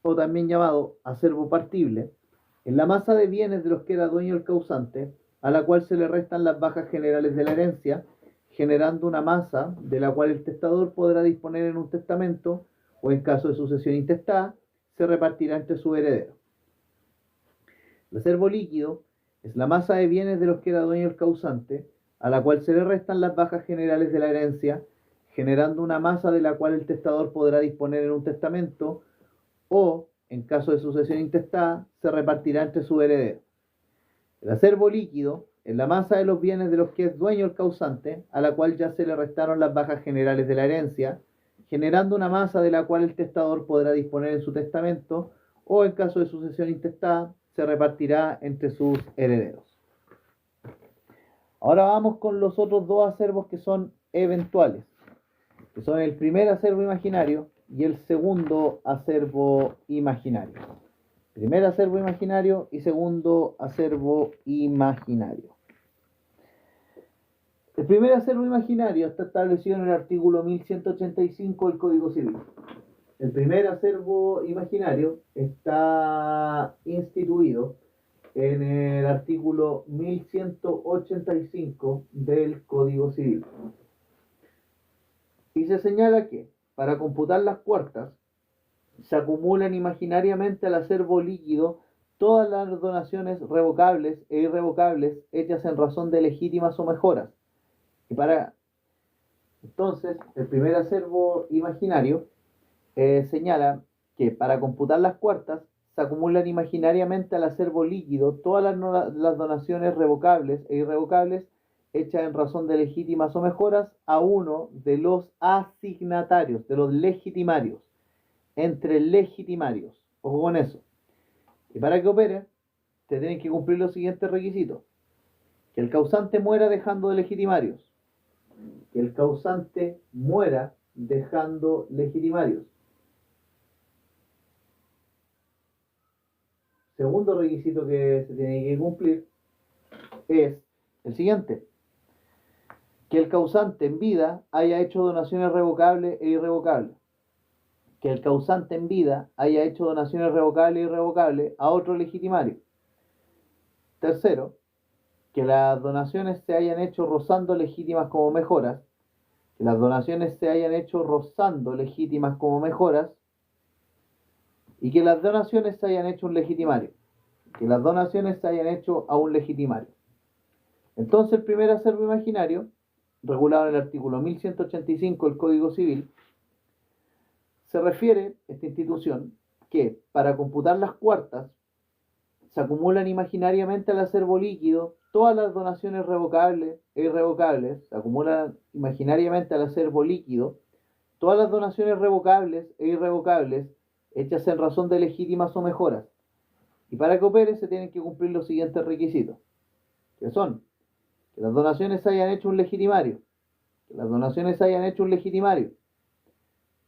o también llamado acervo partible, es la masa de bienes de los que era dueño el causante, a la cual se le restan las bajas generales de la herencia, generando una masa de la cual el testador podrá disponer en un testamento o en caso de sucesión intestada, se repartirá entre sus herederos. El acervo líquido es la masa de bienes de los que era dueño el causante, a la cual se le restan las bajas generales de la herencia, generando una masa de la cual el testador podrá disponer en un testamento o, en caso de sucesión intestada, se repartirá entre sus herederos. El acervo líquido es la masa de los bienes de los que es dueño el causante, a la cual ya se le restaron las bajas generales de la herencia, generando una masa de la cual el testador podrá disponer en su testamento o, en caso de sucesión intestada, se repartirá entre sus herederos. Ahora vamos con los otros dos acervos que son eventuales, que son el primer acervo imaginario y el segundo acervo imaginario. Primer acervo imaginario y segundo acervo imaginario. El primer acervo imaginario está establecido en el artículo 1185 del Código Civil. El primer acervo imaginario está instituido en el artículo 1185 del Código Civil. Y se señala que, para computar las cuartas, se acumulan imaginariamente al acervo líquido todas las donaciones revocables e irrevocables hechas en razón de legítimas o mejoras. Entonces, el primer acervo imaginario señala que para computar las cuartas se acumulan imaginariamente al acervo líquido todas las donaciones revocables e irrevocables hechas en razón de legítimas o mejoras a uno de los asignatarios, de los legitimarios, entre legitimarios. Ojo con eso. Y para que opere, se tienen que cumplir los siguientes requisitos: que el causante muera dejando de legitimarios, que el causante muera dejando legitimarios. Segundo requisito que se tiene que cumplir es el siguiente: que el causante en vida haya hecho donaciones revocables e irrevocables. Que el causante en vida haya hecho donaciones revocables e irrevocables a otro legitimario. Tercero, que las donaciones se hayan hecho rozando legítimas como mejoras. Que las donaciones se hayan hecho rozando legítimas como mejoras. Y que las donaciones se hayan hecho un legitimario. Que las donaciones se hayan hecho a un legitimario. Entonces, el primer acervo imaginario, regulado en el artículo 1185 del Código Civil, se refiere a esta institución que, para computar las cuartas, se acumulan imaginariamente al acervo líquido todas las donaciones revocables e irrevocables. Se acumulan imaginariamente al acervo líquido todas las donaciones revocables e irrevocables hechas en razón de legítimas o mejoras. Y para que opere se tienen que cumplir los siguientes requisitos, que son: que las donaciones se hayan hecho un legitimario, que las donaciones se hayan hecho un legitimario,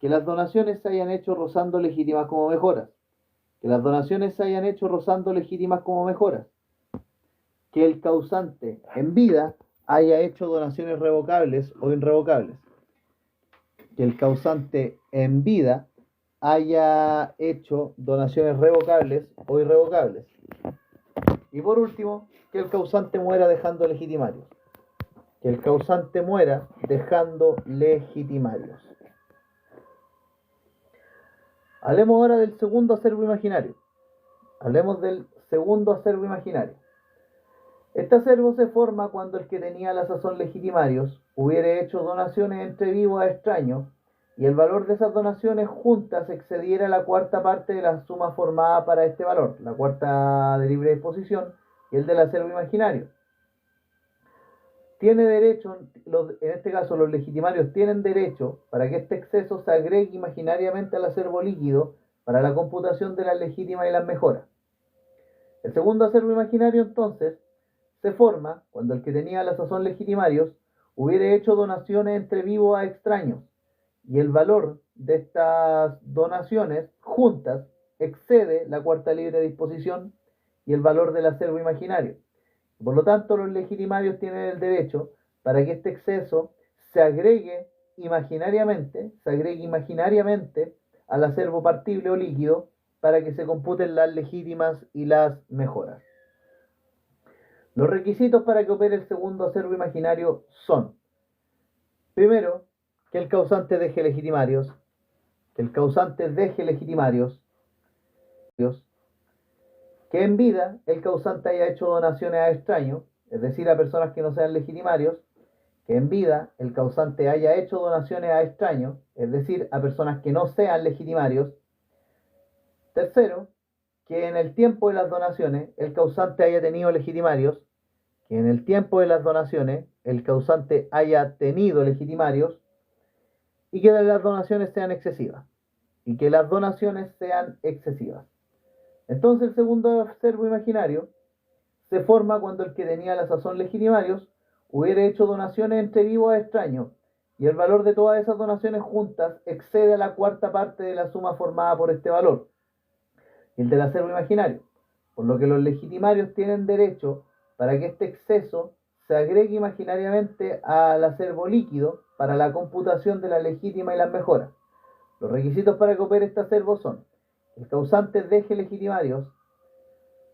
que las donaciones se hayan hecho rozando legítimas como mejoras, que las donaciones se hayan hecho rozando legítimas como mejoras, que el causante en vida haya hecho donaciones revocables o irrevocables, que el causante en vida haya hecho donaciones revocables o irrevocables, y por último, que el causante muera dejando legitimarios. Que el causante muera dejando legitimarios. Hablemos ahora del segundo acervo imaginario. Hablemos del segundo acervo imaginario. Este acervo se forma cuando el que tenía la sazón legitimarios hubiere hecho donaciones entre vivos a extraños y el valor de esas donaciones juntas excediera la cuarta parte de la suma formada para este valor, la cuarta de libre disposición y el del acervo imaginario. Tiene derecho, en este caso los legitimarios tienen derecho para que este exceso se agregue imaginariamente al acervo líquido para la computación de las legítimas y las mejoras. El segundo acervo imaginario entonces se forma cuando el que tenía la sazón legitimarios hubiere hecho donaciones entre vivos a extraños y el valor de estas donaciones juntas excede la cuarta libre disposición y el valor del acervo imaginario. Por lo tanto, los legitimarios tienen el derecho para que este exceso se agregue se agregue imaginariamente al acervo partible o líquido para que se computen las legítimas y las mejoras. Los requisitos para que opere el segundo acervo imaginario son: primero, que el causante deje legitimarios, que en vida el causante haya hecho donaciones a extraños, es decir, a personas que no sean legitimarios, que en vida el causante haya hecho donaciones a extraños, es decir, a personas que no sean legitimarios. Tercero, que en el tiempo de las donaciones el causante haya tenido legitimarios, que en el tiempo de las donaciones el causante haya tenido legitimarios y que las donaciones sean excesivas. Entonces el segundo acervo imaginario se forma cuando el que tenía la sazón legitimarios hubiera hecho donaciones entre vivos a extraños y el valor de todas esas donaciones juntas excede a la cuarta parte de la suma formada por este valor, el del acervo imaginario, por lo que los legitimarios tienen derecho para que este exceso se agregue imaginariamente al acervo líquido para la computación de la legítima y las mejoras. Los requisitos para que opere este acervo son: el causante deje legitimarios,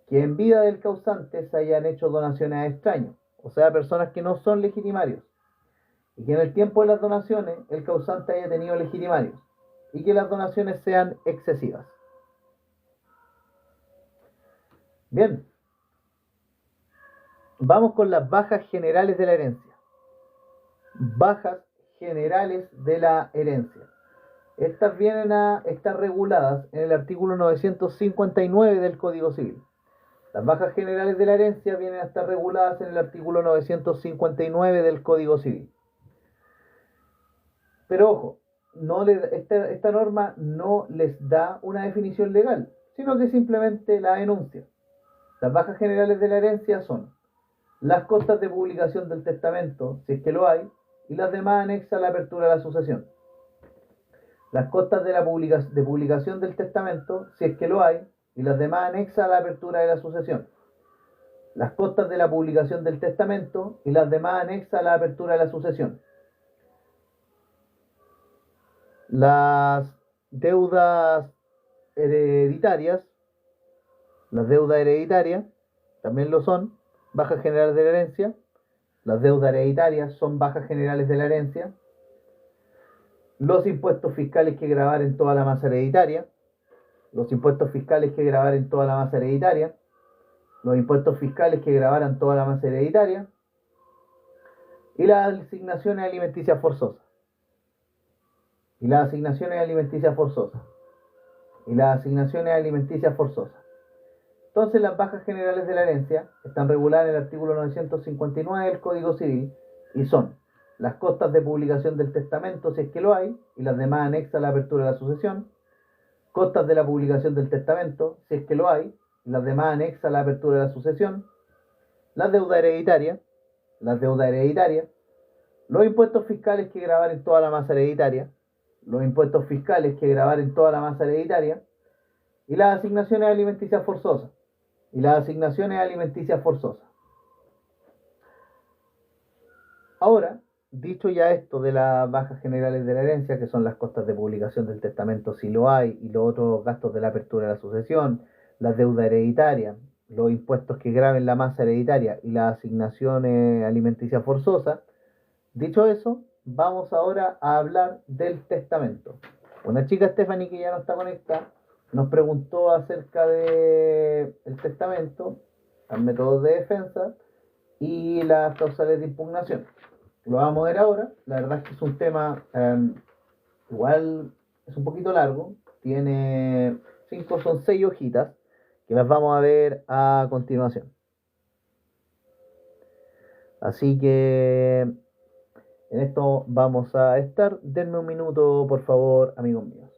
que en vida del causante se hayan hecho donaciones a extraños, o sea, personas que no son legitimarios, y que en el tiempo de las donaciones el causante haya tenido legitimarios, y que las donaciones sean excesivas. Bien, vamos con las bajas generales de la herencia. Bajas generales de la herencia. Estas vienen a estar reguladas en el artículo 959 del Código Civil. Las bajas generales de la herencia vienen a estar reguladas en el artículo 959 del Código Civil. Pero ojo, esta norma no les da una definición legal, sino que simplemente la enuncia. Las bajas generales de la herencia son las costas de publicación del testamento, si es que lo hay, y las demás anexas a la apertura de la sucesión. Las costas de publicación del testamento, si es que lo hay, y las demás anexas a la apertura de la sucesión. Las costas de la publicación del testamento y las demás anexas a la apertura de la sucesión. Las deudas hereditarias, también lo son, bajas generales de la herencia. Las deudas hereditarias son bajas generales de la herencia. Los impuestos fiscales que gravar en toda la masa hereditaria. Los impuestos fiscales que grabar en toda la masa hereditaria. Los impuestos fiscales que grabaran toda la masa hereditaria. Y las asignaciones alimenticias forzosas. Entonces, las bajas generales de la herencia están reguladas en el artículo 959 del Código Civil y son las costas de publicación del testamento, si es que lo hay, y las demás anexas a la apertura de la sucesión, costas de la publicación del testamento, si es que lo hay, y las demás anexas a la apertura de la sucesión, las deudas hereditarias, los impuestos fiscales que grabar en toda la masa hereditaria, y las asignaciones alimenticias forzosas. Ahora, dicho ya esto de las bajas generales de la herencia, que son las costas de publicación del testamento si lo hay, y los otros gastos de la apertura de la sucesión, las deudas hereditarias, los impuestos que graven la masa hereditaria y las asignaciones alimenticias forzosas, dicho eso, vamos ahora a hablar del testamento. Una chica, Stephanie, que ya no está conectada, nos preguntó acerca del testamento, los métodos de defensa y las causales de impugnación. Lo vamos a ver ahora. La verdad es que es un tema igual, es un poquito largo, tiene 6 hojitas que las vamos a ver a continuación. Así que en esto vamos a estar. Denme un minuto, por favor, amigos míos.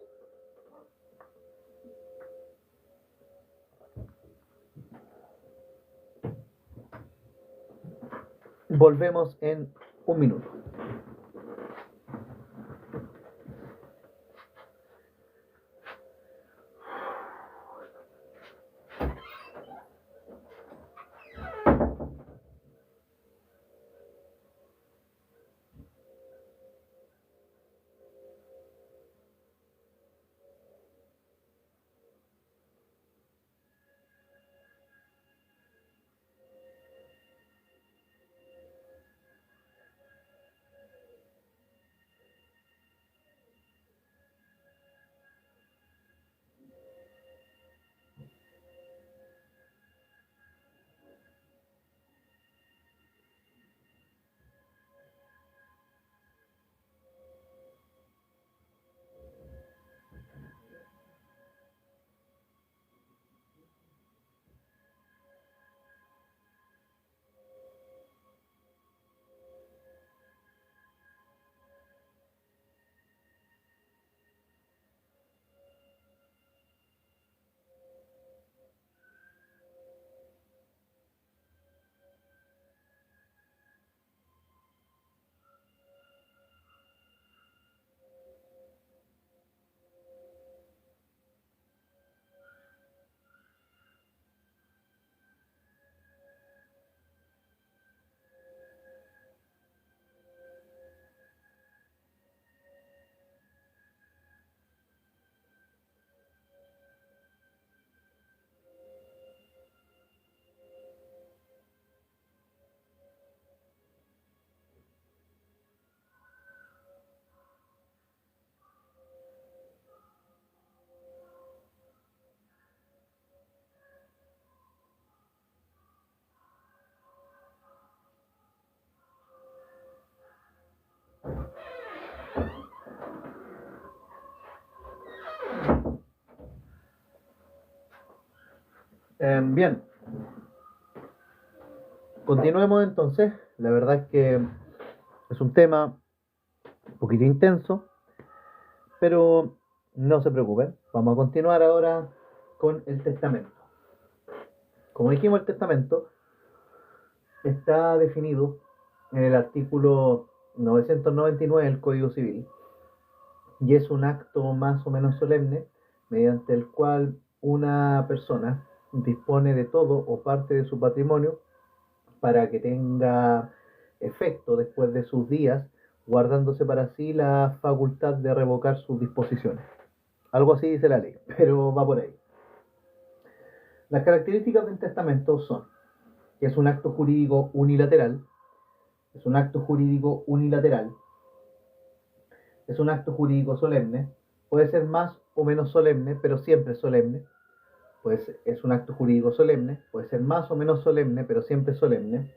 Volvemos en un minuto. Bien, continuemos entonces. La verdad es que es un tema un poquito intenso, pero no se preocupen. Vamos a continuar ahora con el testamento. Como dijimos, el testamento está definido en el artículo 999 del Código Civil y es un acto más o menos solemne mediante el cual una persona dispone de todo o parte de su patrimonio para que tenga efecto después de sus días, guardándose para sí la facultad de revocar sus disposiciones. Algo así dice la ley, pero va por ahí. Las características del testamento son que es un acto jurídico unilateral, es un acto jurídico unilateral, es un acto jurídico solemne, puede ser más o menos solemne, pero siempre solemne, pues es un acto jurídico solemne, puede ser más o menos solemne, pero siempre solemne.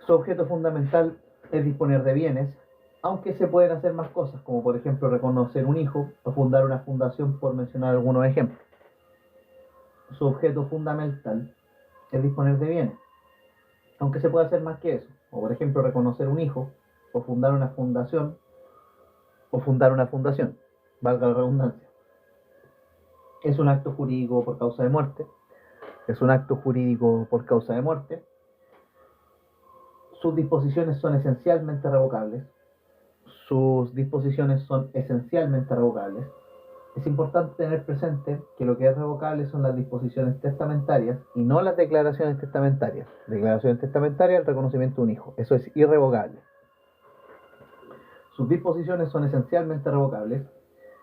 Su objeto fundamental es disponer de bienes, aunque se pueden hacer más cosas, como por ejemplo reconocer un hijo o fundar una fundación, por mencionar algunos ejemplos. Su objeto fundamental es disponer de bienes, aunque se puede hacer más que eso, como por ejemplo reconocer un hijo o fundar una fundación, valga la redundancia. Es un acto jurídico por causa de muerte, es un acto jurídico por causa de muerte. Sus disposiciones son esencialmente revocables. Sus disposiciones son esencialmente revocables. Es importante tener presente que lo que es revocable son las disposiciones testamentarias y no las declaraciones testamentarias. Declaraciones testamentarias, el reconocimiento de un hijo. Eso es irrevocable. Sus disposiciones son esencialmente revocables.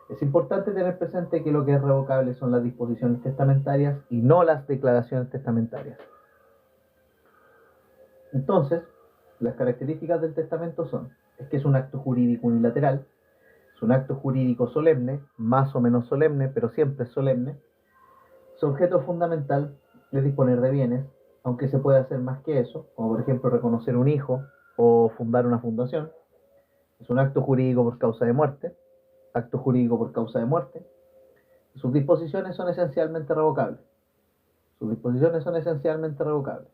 Es importante tener presente que lo que es revocable son las disposiciones testamentarias y no las declaraciones testamentarias. Entonces, las características del testamento son, es que es un acto jurídico unilateral, es un acto jurídico solemne, más o menos solemne, pero siempre es solemne. Su objeto fundamental es disponer de bienes, aunque se puede hacer más que eso, como por ejemplo reconocer un hijo o fundar una fundación. Es un acto jurídico por causa de muerte, acto jurídico por causa de muerte. Sus disposiciones son esencialmente revocables. Sus disposiciones son esencialmente revocables.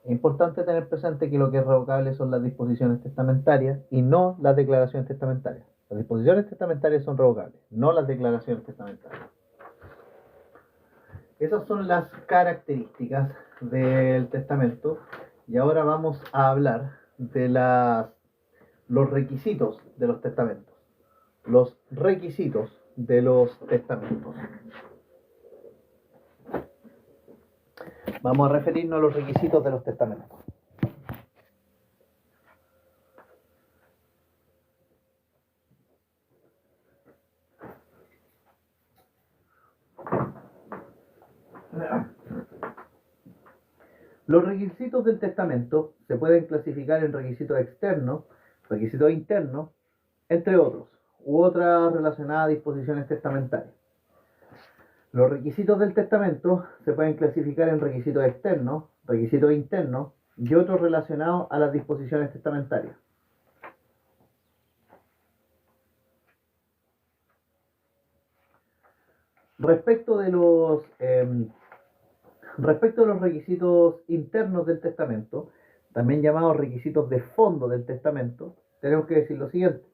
Es importante tener presente que lo que es revocable son las disposiciones testamentarias y no las declaraciones testamentarias. Las disposiciones testamentarias son revocables, no las declaraciones testamentarias. Esas son las características del testamento y ahora vamos a hablar de los requisitos de los testamentos. Los requisitos de los testamentos. Vamos a referirnos a los requisitos de los testamentos. Los requisitos del testamento se pueden clasificar en requisitos externos, requisitos internos, entre otros, u otras relacionadas a disposiciones testamentarias. Los requisitos del testamento se pueden clasificar en requisitos externos, requisitos internos y otros relacionados a las disposiciones testamentarias. Respecto de los requisitos internos del testamento, también llamados requisitos de fondo del testamento, tenemos que decir lo siguiente.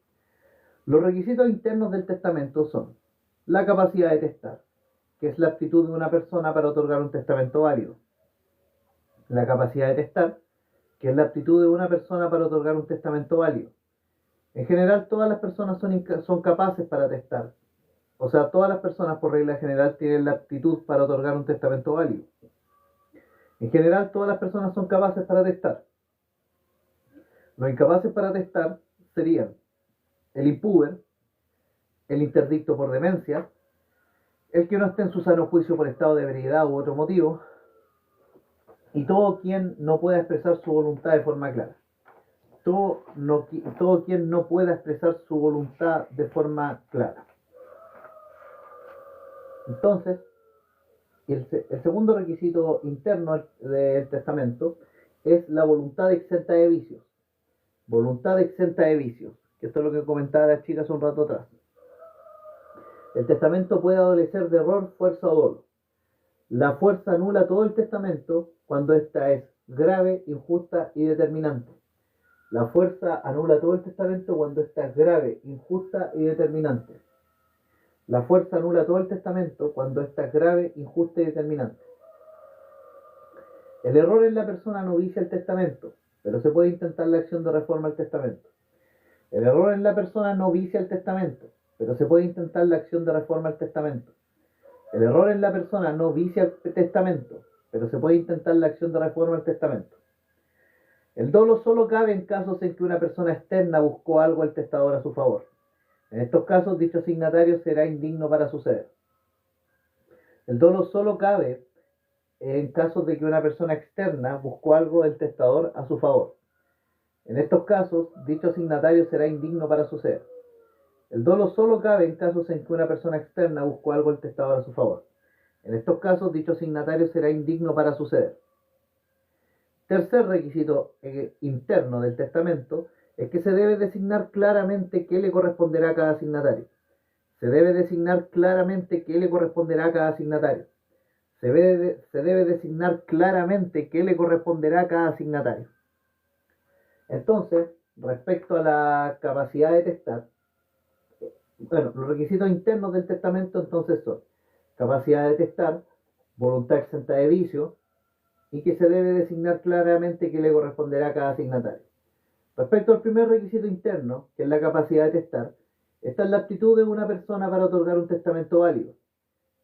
Los requisitos internos del testamento son la capacidad de testar, que es la aptitud de una persona para otorgar un testamento válido. La capacidad de testar, que es la aptitud de una persona para otorgar un testamento válido. En general, todas las personas son capaces para testar. O sea, todas las personas por regla general tienen la aptitud para otorgar un testamento válido. En general, todas las personas son capaces para testar. Los incapaces para testar serían el impúber, el interdicto por demencia, el que no esté en su sano juicio por estado de ebriedad u otro motivo, y todo quien no pueda expresar su voluntad de forma clara. Todo quien no pueda expresar su voluntad de forma clara. Entonces, el segundo requisito interno del testamento es la voluntad exenta de vicios. Voluntad exenta de vicios, que esto es lo que comentaba la chica hace un rato atrás. El testamento puede adolecer de error, fuerza o dolo. La fuerza anula todo el testamento cuando ésta es grave, injusta y determinante. La fuerza anula todo el testamento cuando ésta es grave, injusta y determinante. La fuerza anula todo el testamento cuando ésta es grave, injusta y determinante. El error en la persona no vicia el testamento, pero se puede intentar la acción de reforma al testamento. El error en la persona no vicia el testamento, pero se puede intentar la acción de reforma al testamento. El error en la persona no vicia el testamento, pero se puede intentar la acción de reforma al testamento. El dolo solo cabe en casos en que una persona externa buscó algo al testador a su favor. En estos casos, dicho signatario será indigno para suceder. El dolo solo cabe en casos de que una persona externa buscó algo del testador a su favor. En estos casos, dicho signatario será indigno para suceder. El dolo solo cabe en casos en que una persona externa buscó algo del testador a su favor. En estos casos, dicho signatario será indigno para suceder. Tercer requisito interno del testamento es que se debe designar claramente qué le corresponderá a cada signatario. Se debe designar claramente qué le corresponderá a cada signatario. Se debe designar claramente qué le corresponderá a cada signatario. Entonces, respecto a la capacidad de testar, bueno, los requisitos internos del testamento entonces son capacidad de testar, voluntad exenta de vicio, y que se debe designar claramente qué le corresponderá a cada signatario. Respecto al primer requisito interno, que es la capacidad de testar, esta es la aptitud de una persona para otorgar un testamento válido.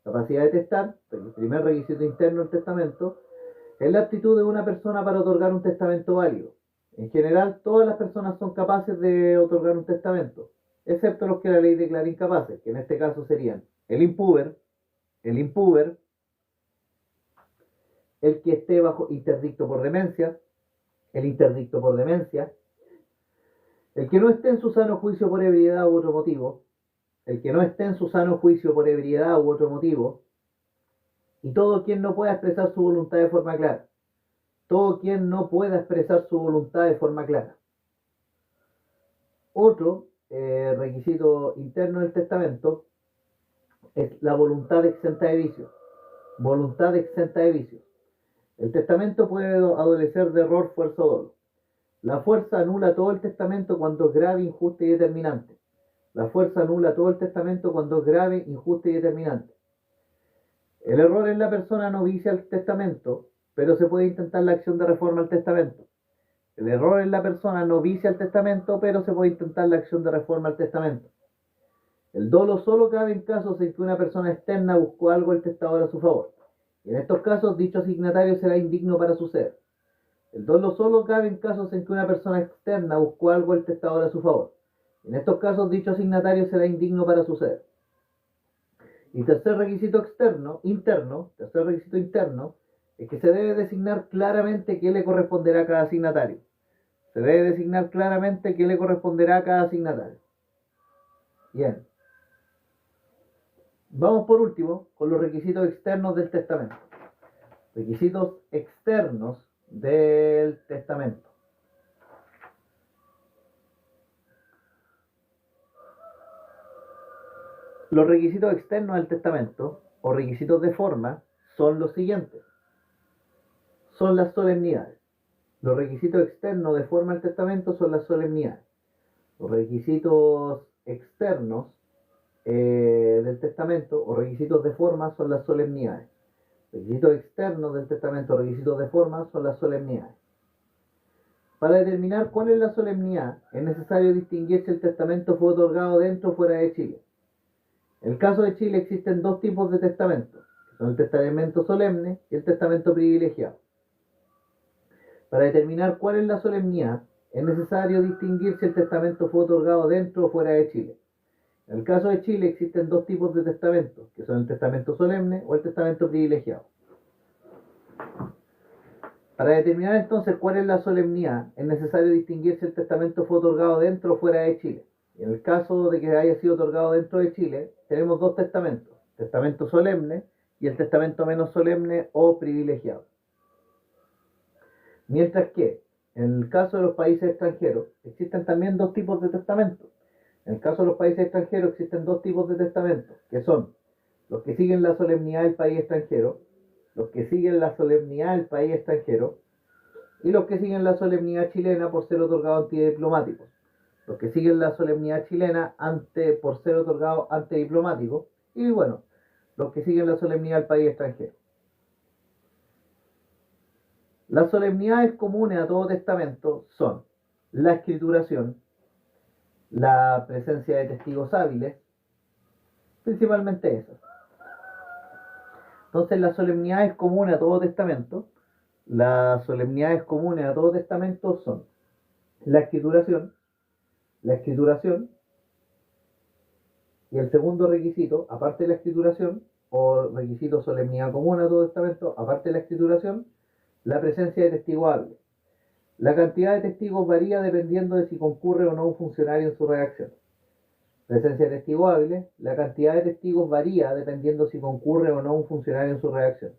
Capacidad de testar, el primer requisito interno del testamento, es la aptitud de una persona para otorgar un testamento válido. En general, todas las personas son capaces de otorgar un testamento, excepto los que la ley declara incapaces, que en este caso serían el impúber, el que esté bajo interdicto por demencia, el interdicto por demencia, el que no esté en su sano juicio por ebriedad u otro motivo, el que no esté en su sano juicio por ebriedad u otro motivo, y todo quien no pueda expresar su voluntad de forma clara. Todo quien no pueda expresar su voluntad de forma clara. Otro requisito interno del testamento es la voluntad exenta de vicios. Voluntad exenta de vicios. El testamento puede adolecer de error, fuerza o dolo. La fuerza anula todo el testamento cuando es grave, injusta y determinante. La fuerza anula todo el testamento cuando es grave, injusta y determinante. El error en la persona no vicia el testamento, pero se puede intentar la acción de reforma al testamento. El error en la persona no vicia el testamento, pero se puede intentar la acción de reforma al testamento. El dolo solo cabe en casos en que una persona externa buscó algo del testador a su favor. Y en estos casos, dicho signatario será indigno para suceder. El dolo solo cabe en casos en que una persona externa buscó algo del testador a su favor. En estos casos, dicho signatario será indigno para suceder. Y tercer requisito interno, es que se debe designar claramente qué le corresponderá a cada signatario. Se debe designar claramente qué le corresponderá a cada signatario. Bien. Vamos por último con los requisitos externos del testamento. Requisitos externos del testamento. Los requisitos externos del testamento o requisitos de forma son los siguientes. Son las solemnidades. Los requisitos externos de forma del testamento son las solemnidades. Los requisitos externos del testamento o requisitos de forma son las solemnidades. Requisitos externos del testamento o requisitos de forma son las solemnidades. Para determinar cuál es la solemnidad, es necesario distinguir si el testamento fue otorgado dentro o fuera de Chile. En el caso de Chile existen dos tipos de testamentos, que son el testamento solemne y el testamento privilegiado. Para determinar cuál es la solemnidad, es necesario distinguir si el testamento fue otorgado dentro o fuera de Chile. En el caso de Chile existen dos tipos de testamentos, que son el testamento solemne o el testamento privilegiado. Para determinar entonces cuál es la solemnidad, es necesario distinguir si el testamento fue otorgado dentro o fuera de Chile. Y en el caso de que haya sido otorgado dentro de Chile, tenemos dos testamentos, el testamento solemne y el testamento menos solemne o privilegiado. Mientras que, en el caso de los países extranjeros, existen también dos tipos de testamentos. En el caso de los países extranjeros existen dos tipos de testamentos, que son los que siguen la solemnidad del país extranjero los que siguen la solemnidad del país extranjero y los que siguen la solemnidad chilena por ser otorgados antidiplomáticos. Los que siguen la solemnidad chilena por ser otorgados antidiplomáticos y bueno, los que siguen la solemnidad del país extranjero. Las solemnidades comunes a todo testamento son la escrituración, la presencia de testigos hábiles, principalmente esas. Entonces las solemnidades comunes a todo testamento, son la escrituración, y el segundo requisito, aparte de la escrituración, o requisito solemnidad común a todo testamento, aparte de la escrituración, la presencia de testigos hábiles. La cantidad de testigos varía dependiendo de si concurre o no un funcionario en su redacción. Presencia de testigos hábiles, la cantidad de testigos varía dependiendo si concurre o no un funcionario en su redacción.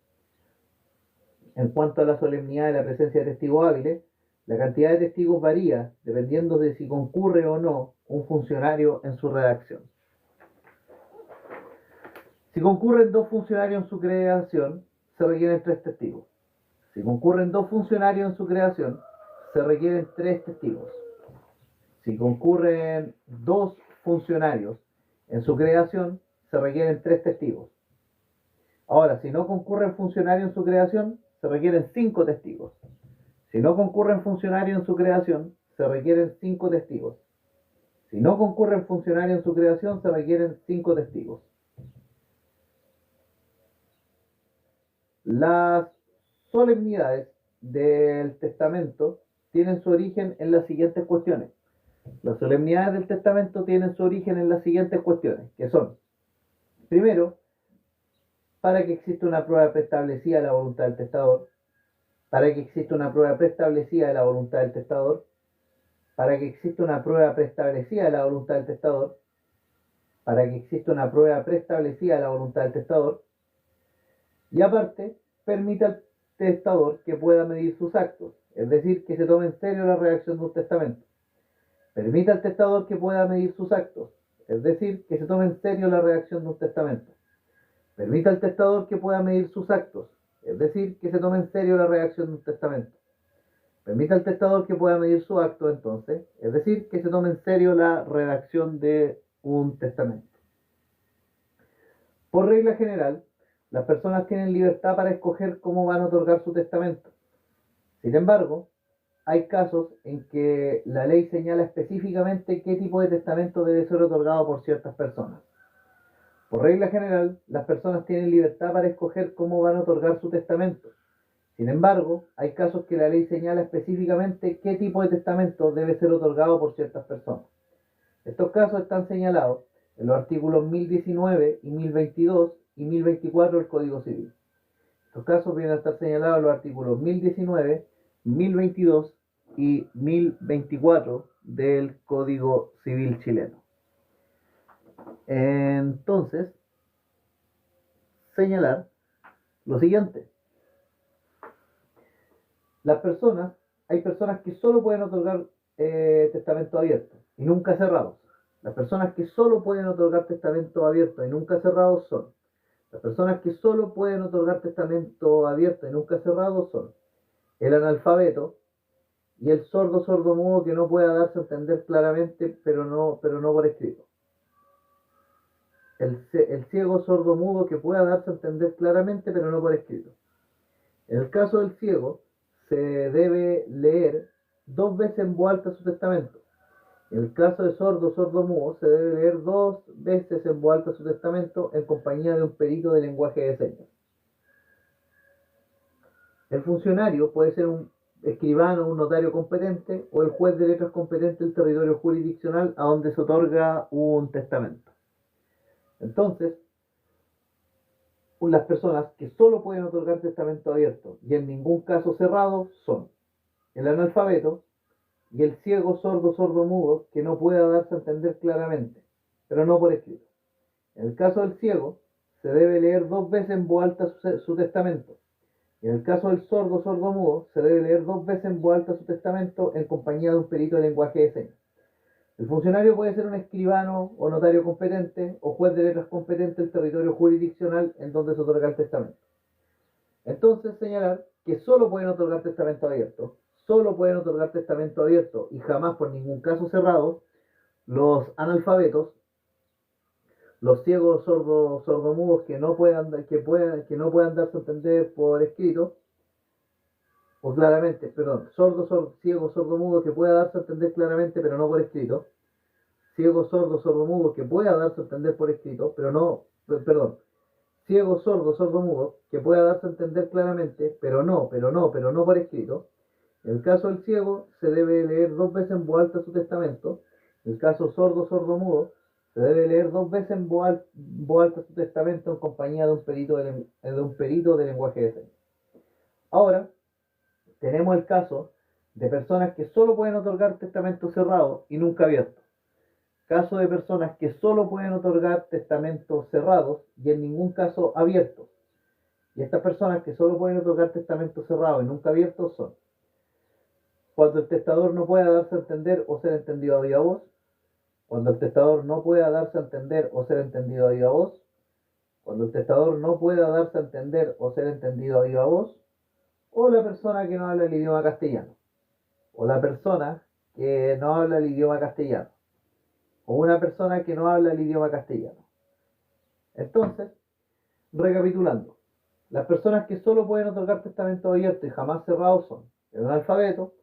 En cuanto a la solemnidad de la presencia de testigos hábiles, la cantidad de testigos varía dependiendo de si concurre o no un funcionario en su redacción. Si concurren 2 funcionarios en su creación, se requieren 3 testigos. Si concurren 2 funcionarios en su creación, se requieren 3 testigos. Si concurren 2 funcionarios en su creación, se requieren 3 testigos. Ahora, si no concurren funcionarios en su creación, se requieren 5 testigos. Si no concurren funcionarios en su creación, se requieren 5 testigos. Si no concurren funcionarios en su creación, se requieren 5 testigos. Las solemnidades del testamento tienen su origen en las siguientes cuestiones. Las solemnidades del testamento tienen su origen en las siguientes cuestiones, que son, primero, para que exista una prueba preestablecida de la voluntad del testador, para que exista una prueba preestablecida de la voluntad del testador, para que exista una prueba preestablecida de la voluntad del testador, para que exista una prueba preestablecida de la voluntad del testador, y aparte, permite al testador que pueda medir sus actos, es decir, que se tome en serio la redacción de un testamento. Permite al testador que pueda medir sus actos, es decir, que se tome en serio la redacción de un testamento. Permite al testador que pueda medir sus actos, es decir, que se tome en serio la redacción de un testamento. Permite al testador que pueda medir su acto, entonces, es decir, que se tome en serio la redacción de un testamento. Por regla general, las personas tienen libertad para escoger cómo van a otorgar su testamento. Sin embargo, hay casos en que la ley señala específicamente qué tipo de testamento debe ser otorgado por ciertas personas. Por regla general, las personas tienen libertad para escoger cómo van a otorgar su testamento. Sin embargo, hay casos que la ley señala específicamente qué tipo de testamento debe ser otorgado por ciertas personas. Estos casos están señalados en los artículos 1019 y 1022 y 1024 del Código Civil. Estos casos vienen a estar señalados en los artículos 1019, 1022 y 1024 del Código Civil chileno. Entonces, señalar lo siguiente. Hay personas que solo pueden otorgar testamentos abiertos y nunca cerrados. Las personas que solo pueden otorgar testamentos abiertos y nunca cerrados son. Las personas que solo pueden otorgar testamento abierto y nunca cerrado son el analfabeto y el sordo-sordomudo que no pueda darse a entender claramente, pero no por escrito. El ciego sordo-mudo que pueda darse a entender claramente, pero no por escrito. En el caso del ciego, se debe leer 2 veces en voz alta su testamento. En el caso de sordo-sordo-mudo, se debe leer 2 veces en voz alta su testamento en compañía de un perito de lenguaje de señas. El funcionario puede ser un escribano, un notario competente o el juez de letras competente del territorio jurisdiccional a donde se otorga un testamento. Entonces, las personas que solo pueden otorgar testamento abierto y en ningún caso cerrado son el analfabeto y el ciego sordo-sordo-mudo que no pueda darse a entender claramente, pero no por escrito. En el caso del ciego, se debe leer 2 veces en voz alta su testamento. Y en el caso del sordo-sordo-mudo, se debe leer 2 veces en voz alta su testamento en compañía de un perito de lenguaje de señas. El funcionario puede ser un escribano o notario competente o juez de letras competente del territorio jurisdiccional en donde se otorga el testamento. Entonces señalar que solo pueden otorgar testamento abierto, solo pueden otorgar testamento abierto y jamás por ningún caso cerrado los analfabetos, los ciegos, sordos, sordomudos que no puedan darse a entender por escrito, o claramente, perdón, ciego, sordomudo que pueda darse a entender claramente pero no por escrito, ciego, sordo, sordomudo que pueda darse a entender por escrito, pero no, perdón, ciego, sordo, sordomudo que pueda darse a entender claramente, pero no por escrito. En el caso del ciego, se debe leer 2 veces en voz alta su testamento. En el caso sordo, sordomudo, se debe leer 2 veces en voz alta su testamento en compañía de un perito de lenguaje de señas. Ahora, tenemos el caso de personas que solo pueden otorgar testamento cerrado y nunca abierto. Caso de personas que solo pueden otorgar testamentos cerrados y en ningún caso abiertos. Y estas personas que solo pueden otorgar testamentos cerrados y nunca abiertos son cuando el testador no pueda darse a entender o ser entendido a viva voz, cuando el testador no pueda darse a entender o ser entendido a viva voz, cuando el testador no pueda darse a entender o ser entendido a viva voz, o la persona que no habla el idioma castellano, o la persona que no habla el idioma castellano, o una persona que no habla el idioma castellano. Entonces, recapitulando, las personas que solo pueden otorgar testamento abierto y jamás cerrado son el analfabeto,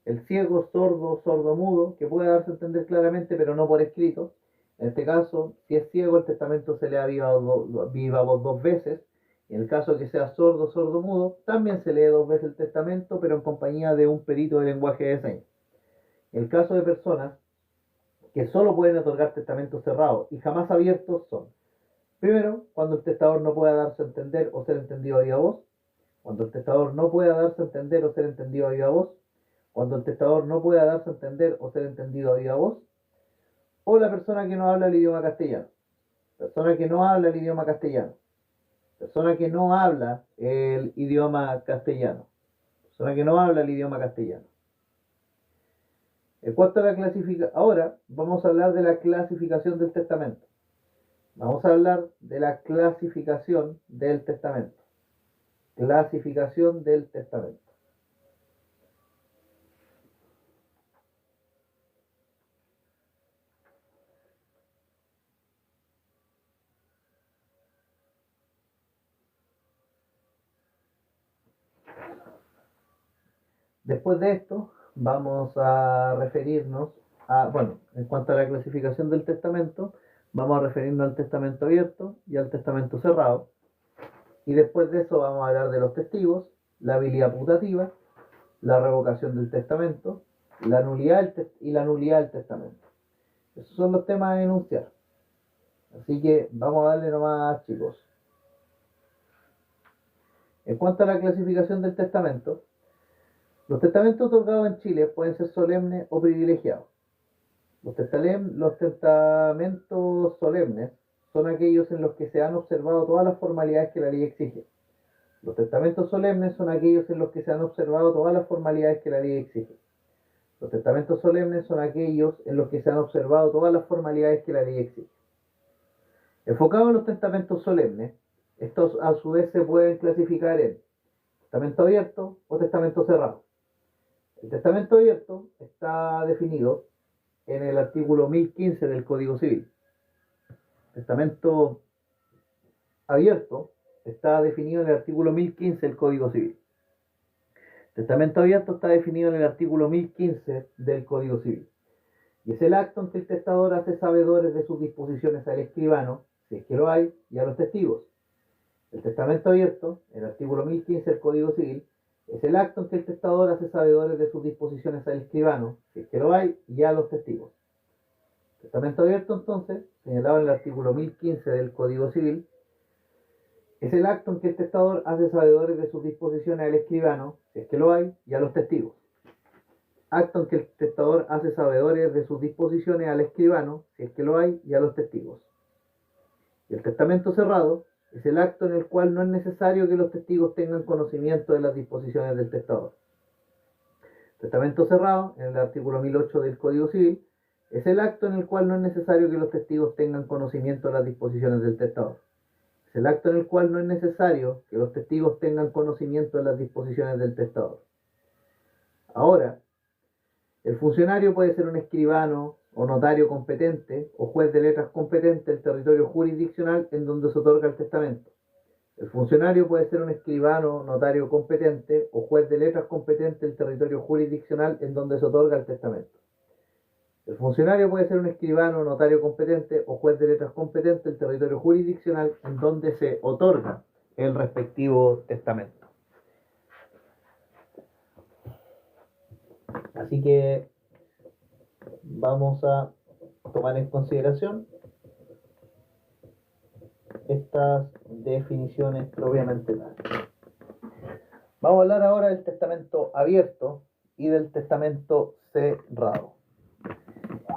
el ciego, sordo, sordomudo, que puede darse a entender claramente pero no por escrito. En este caso, si es ciego, el testamento se lee a viva voz 2 veces. En el caso de que sea sordo, sordomudo, también se lee 2 veces el testamento, pero en compañía de un perito de lenguaje de señas. En el caso de personas que solo pueden otorgar testamentos cerrados y jamás abiertos son, primero, cuando el testador no pueda darse a entender o ser entendido a viva voz, cuando el testador no pueda darse a entender o ser entendido a viva voz, cuando el testador no pueda darse a entender o ser entendido a viva voz, o la persona que no habla el idioma castellano. Persona que no habla el idioma castellano. Persona que no habla el idioma castellano. Persona que no habla el idioma castellano. En cuanto a la clasificación, ahora vamos a hablar de la clasificación del testamento. Vamos a hablar de la clasificación del testamento. Clasificación del testamento. Después de esto, vamos a referirnos a, bueno, en cuanto a la clasificación del testamento, vamos a referirnos al testamento abierto y al testamento cerrado. Y después de eso vamos a hablar de los testigos, la habilidad putativa, la revocación del testamento, la nulidad y la nulidad del testamento. Esos son los temas a enunciar. Así que vamos a darle nomás, chicos. En cuanto a la clasificación del testamento, los testamentos otorgados en Chile pueden ser solemnes o privilegiados. Los testamentos solemnes son aquellos en los que se han observado todas las formalidades que la ley exige. Los testamentos solemnes son aquellos en los que se han observado todas las formalidades que la ley exige. Los testamentos solemnes son aquellos en los que se han observado todas las formalidades que la ley exige. Enfocados en los testamentos solemnes, estos a su vez se pueden clasificar en testamento abierto o testamento cerrado. El testamento abierto está definido en el artículo 1015 del Código Civil. Testamento abierto está definido en el artículo 1015 del Código Civil. Testamento abierto está definido en el artículo 1015 del Código Civil. Y es el acto en que el testador hace sabedores de sus disposiciones al escribano, si es que lo hay, y a los testigos. El testamento abierto, en el artículo 1015 del Código Civil, es el acto en que el testador hace sabedores de sus disposiciones al escribano, si es que lo hay, y a los testigos. Testamento abierto, entonces, señalado en el artículo 1015 del Código Civil, es el acto en que el testador hace sabedores de sus disposiciones al escribano, si es que lo hay, y a los testigos. Acto en que el testador hace sabedores de sus disposiciones al escribano, si es que lo hay, y a los testigos. Y el testamento cerrado es el acto en el cual no es necesario que los testigos tengan conocimiento de las disposiciones del testador. Testamento cerrado, en el artículo 1008 del Código Civil, es el acto en el cual no es necesario que los testigos tengan conocimiento de las disposiciones del testador. Es el acto en el cual no es necesario que los testigos tengan conocimiento de las disposiciones del testador. Ahora, el funcionario puede ser un escribano o notario competente o juez de letras competente del territorio jurisdiccional en donde se otorga el testamento. El funcionario puede ser un escribano, notario competente o juez de letras competente del territorio jurisdiccional en donde se otorga el testamento. El funcionario puede ser un escribano, notario competente o juez de letras competente del territorio jurisdiccional en donde se otorga el respectivo testamento. Así que vamos a tomar en consideración estas definiciones propiamente tal. Vamos a hablar ahora del testamento abierto y del testamento cerrado.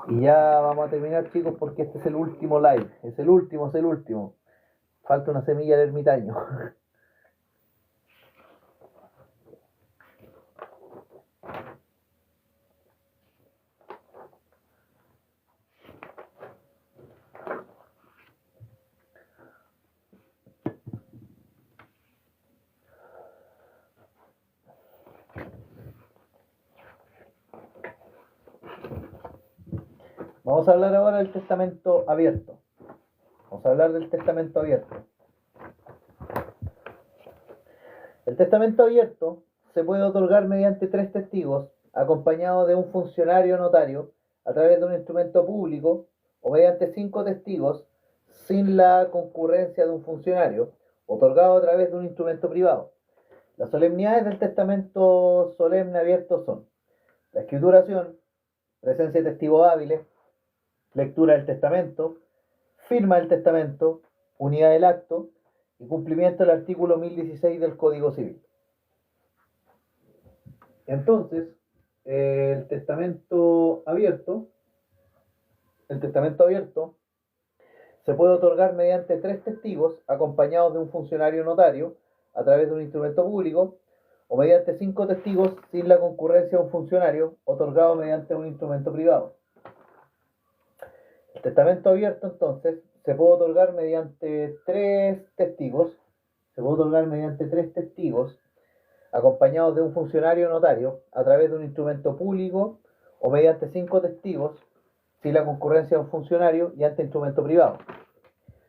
Y ya vamos a terminar, chicos, porque este es el último live. Es el último. Falta una semilla del ermitaño. Vamos a hablar ahora del testamento abierto. Vamos a hablar del testamento abierto. El testamento abierto se puede otorgar mediante 3 testigos, acompañado de un funcionario notario, a través de un instrumento público, o mediante 5 testigos, sin la concurrencia de un funcionario, otorgado a través de un instrumento privado. Las solemnidades del testamento solemne abierto son la escrituración, presencia de testigos hábiles, lectura del testamento, firma del testamento, unidad del acto y cumplimiento del artículo 1016 del Código Civil. Entonces, el testamento abierto se puede otorgar mediante 3 testigos acompañados de un funcionario notario a través de un instrumento público o mediante 5 testigos sin la concurrencia de un funcionario otorgado mediante un instrumento privado. El testamento abierto, entonces, se puede otorgar mediante 3 testigos, acompañados de un funcionario notario a través de un instrumento público o mediante 5 testigos sin la concurrencia de un funcionario y ante instrumento privado.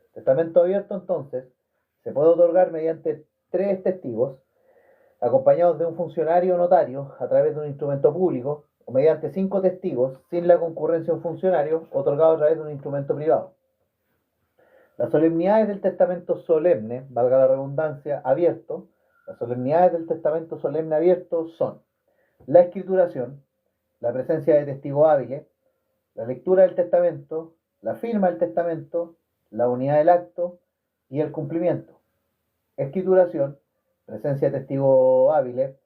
El testamento abierto, entonces, se puede otorgar mediante 3 testigos acompañados de un funcionario notario a través de un instrumento público o mediante 5 testigos sin la concurrencia de un funcionario otorgado a través de un instrumento privado. Las solemnidades del testamento solemne, valga la redundancia, abierto, las solemnidades del testamento solemne abierto son la escrituración, la presencia de testigos hábiles, la lectura del testamento, la firma del testamento, la unidad del acto y el cumplimiento. Escrituración, presencia de testigos hábiles,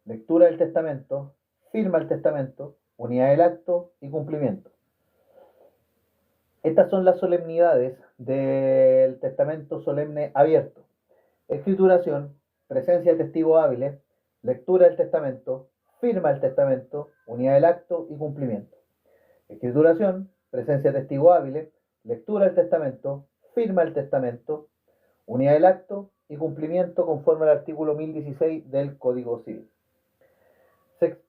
lectura del testamento, firma del testamento, unidad del acto y cumplimiento. Estas son las solemnidades del testamento solemne abierto: escrituración, presencia de testigos hábiles, lectura del testamento, firma del testamento, unidad del acto y cumplimiento. Escrituración, presencia de testigos hábiles, lectura del testamento, firma del testamento, unidad del acto y cumplimiento conforme al artículo 1016 del Código Civil.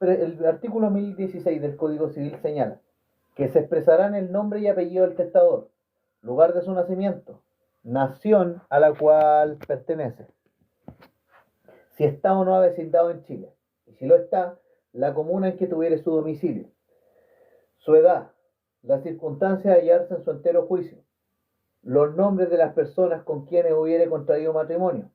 El artículo 1016 del Código Civil señala que se expresarán el nombre y apellido del testador, lugar de su nacimiento, nación a la cual pertenece, si está o no avecindado en Chile, y si lo está, la comuna en que tuviere su domicilio, su edad, las circunstancias de hallarse en su entero juicio, los nombres de las personas con quienes hubiere contraído matrimonio,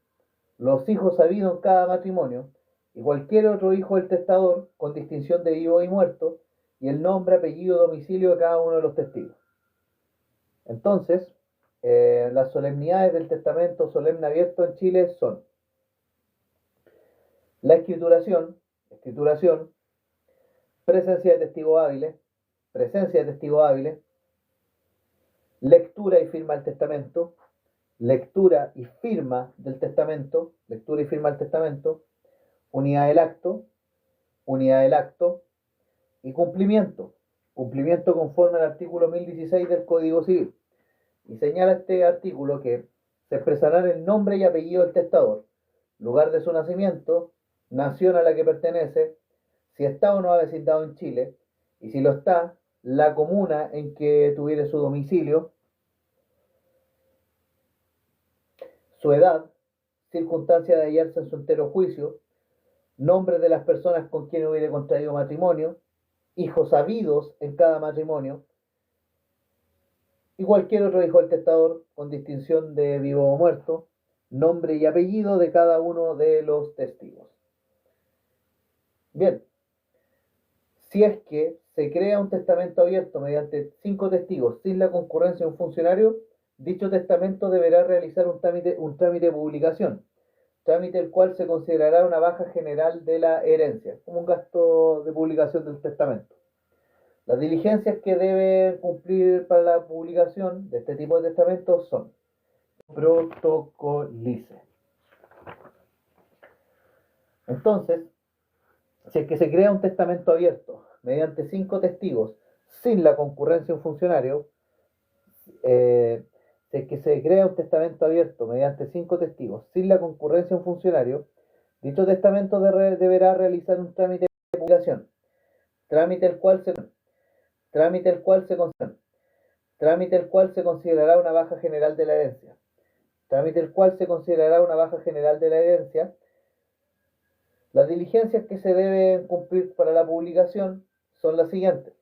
los hijos habidos en cada matrimonio, y cualquier otro hijo del testador, con distinción de vivo y muerto, y el nombre, apellido, domicilio de cada uno de los testigos. Entonces, las solemnidades del testamento solemne abierto en Chile son la escrituración, presencia de testigos hábiles, lectura y firma del testamento, lectura y firma del testamento, unidad del acto y cumplimiento conforme al artículo 1016 del Código Civil. Y señala este artículo que se expresarán el nombre y apellido del testador, lugar de su nacimiento, nación a la que pertenece, si está o no avecindado en Chile, y si lo está, la comuna en que tuviere su domicilio, su edad, circunstancia de hallarse en su entero juicio, nombres de las personas con quien hubiere contraído matrimonio, hijos habidos en cada matrimonio, y cualquier otro hijo del testador, con distinción de vivo o muerto, nombre y apellido de cada uno de los testigos. Bien, si es que se crea un testamento abierto mediante 5 testigos sin la concurrencia de un funcionario, dicho testamento deberá realizar un trámite de publicación, trámite el cual se considerará una baja general de la herencia, como un gasto de publicación del testamento. Las diligencias que deben cumplir para la publicación de este tipo de testamentos son: protocolice. Entonces, si es que se crea un testamento abierto mediante 5 testigos sin la concurrencia de un funcionario, si es que se crea un testamento abierto mediante 5 testigos sin la concurrencia de un funcionario, dicho testamento deberá realizar un trámite de publicación, trámite el cual se considerará una baja general de la herencia. Las diligencias que se deben cumplir para la publicación son las siguientes: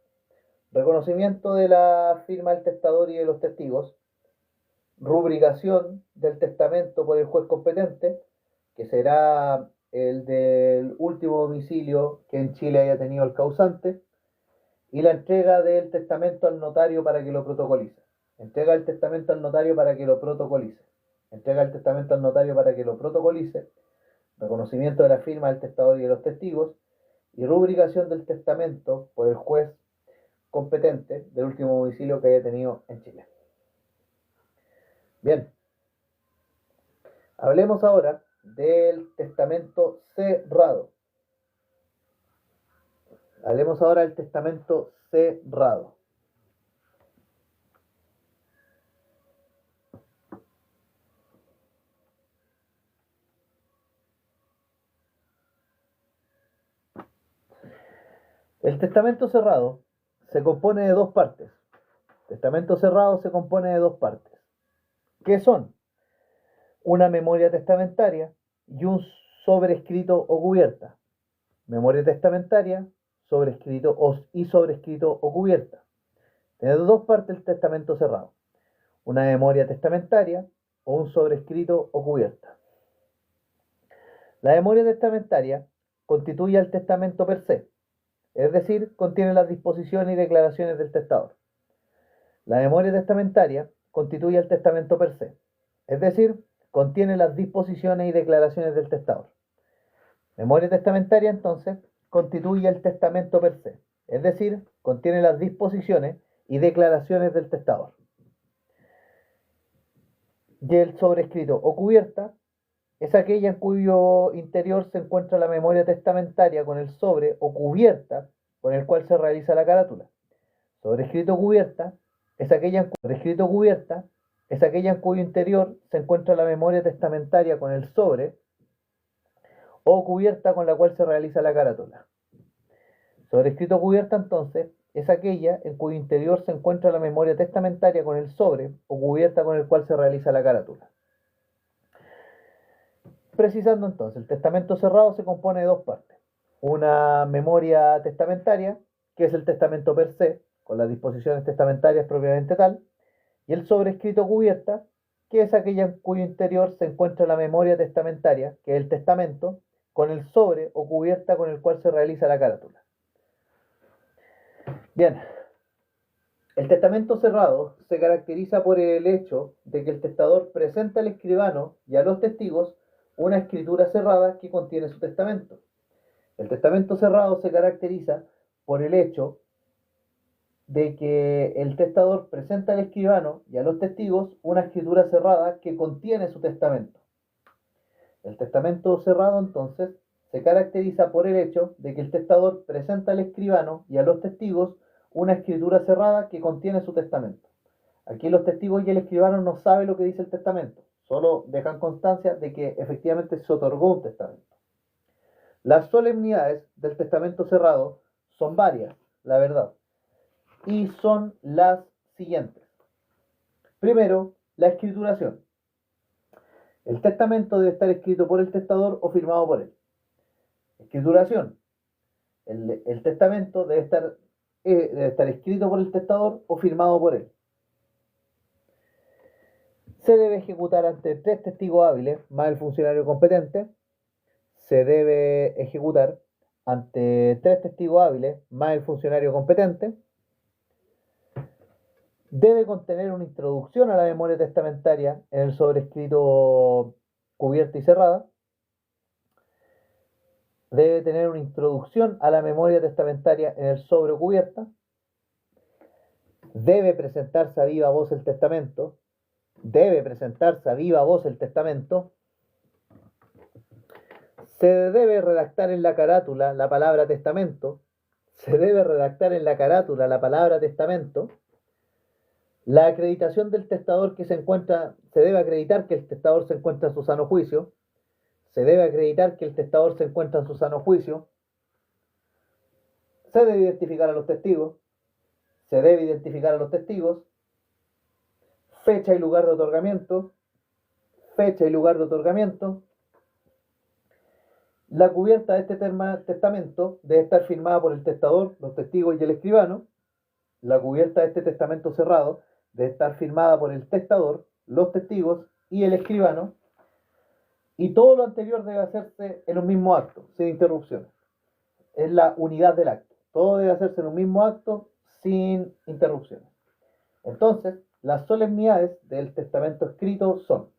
reconocimiento de la firma del testador y de los testigos, rubricación del testamento por el juez competente, que será el del último domicilio que en Chile haya tenido el causante, y la entrega del testamento al notario para que lo protocolice. Reconocimiento de la firma del testador y de los testigos, y rubricación del testamento por el juez competente del último domicilio que haya tenido en Chile. Bien, hablemos ahora del testamento cerrado. El testamento cerrado se compone de dos partes. ¿Qué son? Una memoria testamentaria y un sobrescrito o cubierta. Memoria testamentaria, sobrescrito o cubierta. Tiene dos partes el testamento cerrado: una memoria testamentaria o un sobrescrito o cubierta. La memoria testamentaria constituye el testamento per se, es decir, contiene las disposiciones y declaraciones del testador. La memoria testamentaria constituye el testamento per se, es decir, contiene las disposiciones y declaraciones del testador. Memoria testamentaria, entonces, constituye el testamento per se, es decir, contiene las disposiciones y declaraciones del testador. Y el sobrescrito o cubierta es aquella en cuyo interior se encuentra la memoria testamentaria con el sobre o cubierta con el cual se realiza la carátula. Sobrescrito cubierta es aquella en cuyo interior se encuentra la memoria testamentaria con el sobre o cubierta con la cual se realiza la carátula. Sobrescrito cubierta, entonces, es aquella en cuyo interior se encuentra la memoria testamentaria con el sobre o cubierta con el cual se realiza la carátula. Precisando entonces, el testamento cerrado se compone de dos partes: una memoria testamentaria, que es el testamento per se, con las disposiciones testamentarias propiamente tal, y el sobrescrito cubierta, que es aquella en cuyo interior se encuentra la memoria testamentaria, que es el testamento, con el sobre o cubierta con el cual se realiza la carátula. Bien, el testamento cerrado se caracteriza por el hecho de que el testador presenta al escribano y a los testigos una escritura cerrada que contiene su testamento. El testamento cerrado se caracteriza por el hecho de que el testador presenta al escribano y a los testigos una escritura cerrada que contiene su testamento. El testamento cerrado, entonces, se caracteriza por el hecho de que el testador presenta al escribano y a los testigos una escritura cerrada que contiene su testamento. Aquí los testigos y el escribano no saben lo que dice el testamento, solo dejan constancia de que efectivamente se otorgó un testamento. Las solemnidades del testamento cerrado son varias, la verdad, y son las siguientes. Primero, la escrituración. El testamento debe estar escrito por el testador o firmado por él. Escrituración. El testamento debe estar escrito por el testador o firmado por él. Se debe ejecutar ante 3 testigos hábiles más el funcionario competente. Se debe ejecutar ante 3 testigos hábiles más el funcionario competente. Debe contener una introducción a la memoria testamentaria en el sobrescrito cubierta y cerrada. Debe tener una introducción a la memoria testamentaria en el sobre cubierta. Debe presentarse a viva voz el testamento. Se debe redactar en la carátula la palabra testamento. La acreditación del testador se debe acreditar que el testador se encuentra en su sano juicio. Se debe identificar a los testigos. Fecha y lugar de otorgamiento. La cubierta de este testamento debe estar firmada por el testador, los testigos y el escribano. La cubierta de este testamento cerrado debe estar firmada por el testador, los testigos y el escribano. Y todo lo anterior debe hacerse en un mismo acto, sin interrupciones. Es la unidad del acto. Todo debe hacerse en un mismo acto, sin interrupciones. Entonces, las solemnidades del testamento escrito son: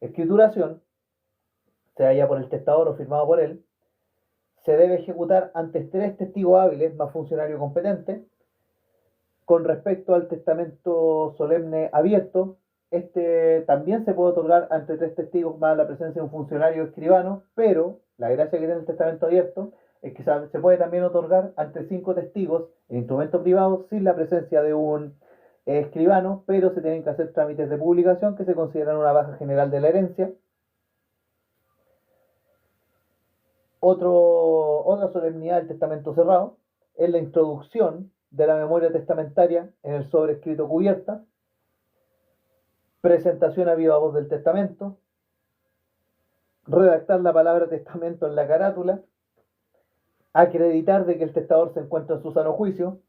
escrituración, sea ya por el testador o firmado por él. Se debe ejecutar ante 3 testigos hábiles más funcionario competente. Con respecto al testamento solemne abierto, este también se puede otorgar ante 3 testigos más la presencia de un funcionario escribano, pero la gracia que tiene el testamento abierto es que se puede también otorgar ante 5 testigos en instrumento privado sin la presencia de un escribano, pero se tienen que hacer trámites de publicación que se consideran una baja general de la herencia. Otra solemnidad del testamento cerrado es la introducción de la memoria testamentaria en el sobrescrito cubierta, presentación a viva voz del testamento, redactar la palabra testamento en la carátula, acreditar que el testador se encuentra en su sano juicio,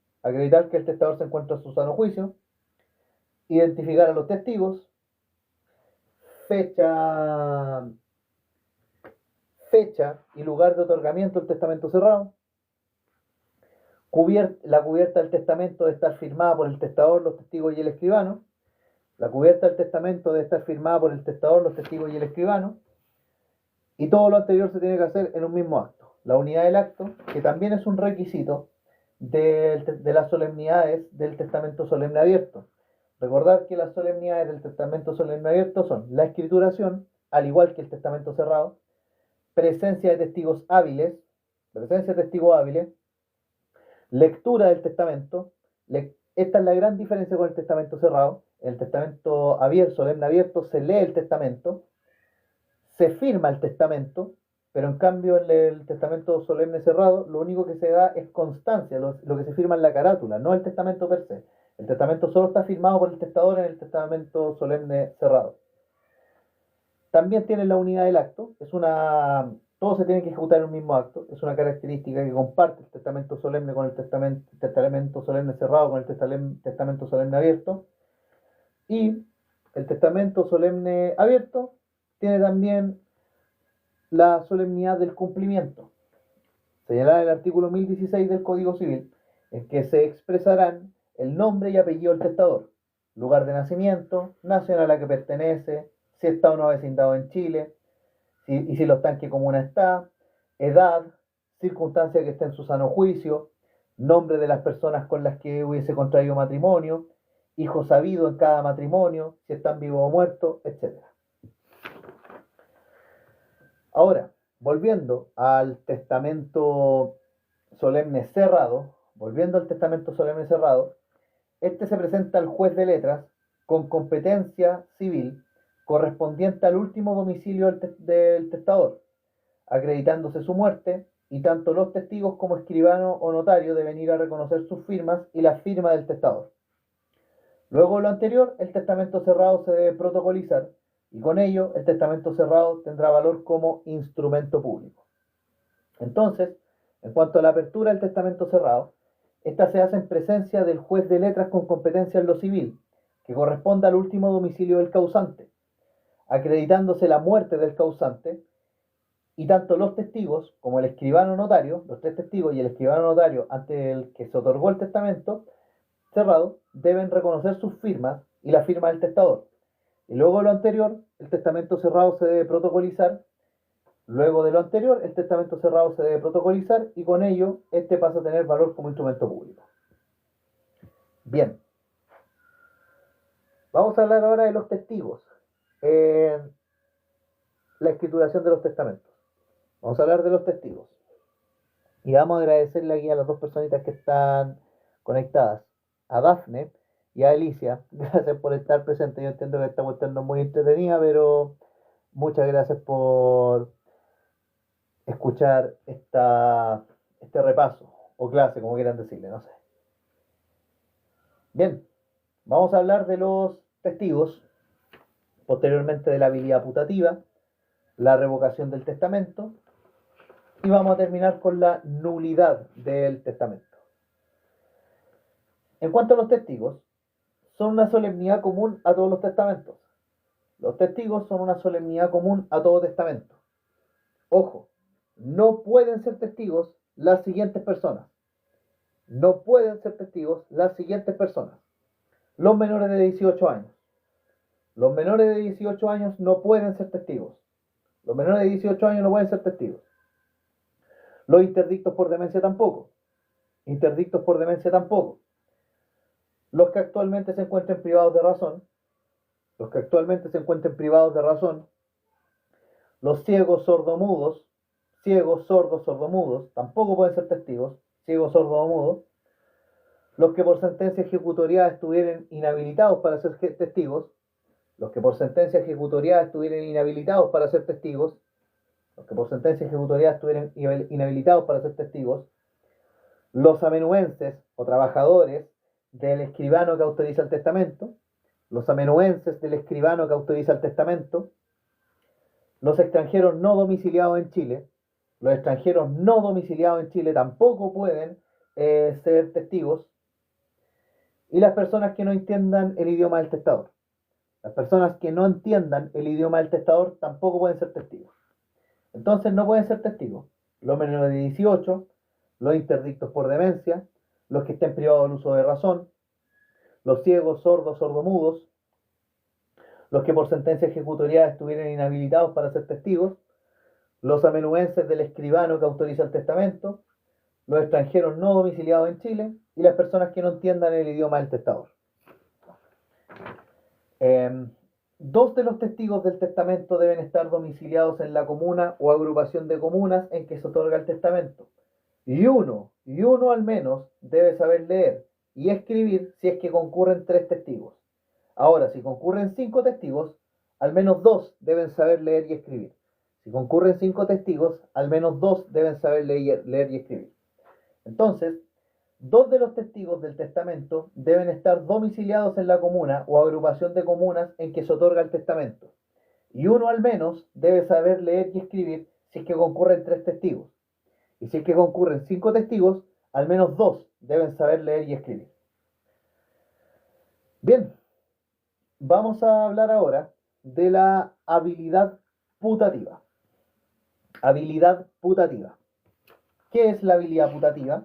identificar a los testigos, fecha y lugar de otorgamiento del testamento cerrado. La cubierta del testamento debe estar firmada por el testador, los testigos y el escribano. Y todo lo anterior se tiene que hacer en un mismo acto. La unidad del acto, que también es un requisito de las solemnidades del testamento solemne abierto. Recordar que las solemnidades del testamento solemne abierto son la escrituración, al igual que el testamento cerrado, presencia de testigos hábiles, lectura del testamento. Esta es la gran diferencia con el testamento cerrado. En el testamento solemne abierto, se lee el testamento, se firma el testamento, pero en cambio en el testamento solemne cerrado, lo único que se da es constancia, lo que se firma en la carátula, no el testamento per se. El testamento solo está firmado por el testador en el testamento solemne cerrado. También tiene la unidad del acto, todo se tiene que ejecutar en un mismo acto, es una característica que comparte el testamento solemne con el testamento solemne cerrado con el testamento solemne abierto. Y el testamento solemne abierto tiene también la solemnidad del cumplimiento, señalada en el artículo 1016 del Código Civil, en que se expresarán el nombre y apellido del testador, lugar de nacimiento, nación a la que pertenece, si está o no vecindado en Chile, y si lo está, en qué comuna está, edad, circunstancia que esté en su sano juicio, nombre de las personas con las que hubiese contraído matrimonio, hijo sabido en cada matrimonio, si están vivos o muertos, etc. Ahora, volviendo al testamento solemne cerrado, este se presenta al juez de letras con competencia civil correspondiente al último domicilio del testador, acreditándose su muerte, y tanto los testigos como escribano o notario deben ir a reconocer sus firmas y la firma del testador. Luego de lo anterior, el testamento cerrado se debe protocolizar, y con ello el testamento cerrado tendrá valor como instrumento público. Entonces, en cuanto a la apertura del testamento cerrado, esta se hace en presencia del juez de letras con competencia en lo civil, que corresponde al último domicilio del causante, acreditándose la muerte del causante, y tanto los testigos como el escribano notario, los tres testigos y el escribano notario ante el que se otorgó el testamento cerrado, deben reconocer sus firmas y la firma del testador. Y luego de lo anterior, el testamento cerrado se debe protocolizar. Luego de lo anterior, el testamento cerrado se debe protocolizar, y con ello este pasa a tener valor como instrumento público. Bien, vamos a hablar ahora de los testigos en la escrituración de los testamentos. Vamos a hablar de los testigos. Y vamos a agradecerle aquí a las dos personitas que están conectadas, a Dafne y a Alicia. Gracias por estar presentes. Yo entiendo que esta cuestión no es muy entretenida, pero muchas gracias por escuchar este repaso, o clase, como quieran decirle, no sé. Bien, vamos a hablar de los testigos, posteriormente de la habilidad putativa, la revocación del testamento, y vamos a terminar con la nulidad del testamento. En cuanto a los testigos, son una solemnidad común a todos los testamentos. Los testigos son una solemnidad común a todo testamento. Ojo, no pueden ser testigos las siguientes personas. No pueden ser testigos las siguientes personas. Los menores de 18 años. Los menores de 18 años no pueden ser testigos. Los menores de 18 años no pueden ser testigos. Los interdictos por demencia tampoco. Interdictos por demencia tampoco. Los que actualmente se encuentren privados de razón. Los que actualmente se encuentren privados de razón. Los ciegos, sordomudos. Ciegos, sordos, sordomudos. Tampoco pueden ser testigos. Ciegos, sordos o mudos. Los que por sentencia ejecutoriada estuvieran inhabilitados para ser testigos. Los que por sentencia ejecutoriada estuvieran inhabilitados para ser testigos. Los que por sentencia ejecutoriada estuvieran inhabilitados para ser testigos. Los amenuenses o trabajadores del escribano que autoriza el testamento. Los amenuenses del escribano que autoriza el testamento. Los extranjeros no domiciliados en Chile. Los extranjeros no domiciliados en Chile tampoco pueden ser testigos. Y las personas que no entiendan el idioma del testador. Las personas que no entiendan el idioma del testador tampoco pueden ser testigos. Entonces no pueden ser testigos los menores de 18, los interdictos por demencia, los que estén privados del uso de razón, los ciegos, sordos, sordomudos, los que por sentencia ejecutoriada estuvieran inhabilitados para ser testigos, los amenuenses del escribano que autoriza el testamento, los extranjeros no domiciliados en Chile y las personas que no entiendan el idioma del testador. Dos de los testigos del testamento deben estar domiciliados en la comuna o agrupación de comunas en que se otorga el testamento. Y uno al menos debe saber leer y escribir si es que concurren 3 testigos. Ahora, si concurren 5 testigos, al menos 2 deben saber leer y escribir. Si concurren 5 testigos, al menos 2 deben saber leer y escribir. Entonces, 2 de los testigos del testamento deben estar domiciliados en la comuna o agrupación de comunas en que se otorga el testamento. Y uno al menos debe saber leer y escribir si es que concurren 3 testigos. Y si es que concurren 5 testigos, al menos 2 deben saber leer y escribir. Bien, vamos a hablar ahora de la habilidad putativa. Habilidad putativa. ¿Qué es la habilidad putativa?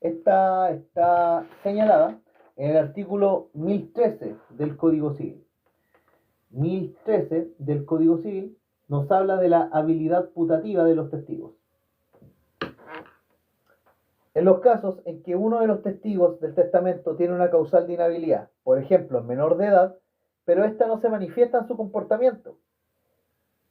Esta está señalada en el artículo 1013 del Código Civil. 1013 del Código Civil nos habla de la habilidad putativa de los testigos. En los casos en que uno de los testigos del testamento tiene una causal de inhabilidad, por ejemplo, menor de edad, pero ésta no se manifiesta en su comportamiento,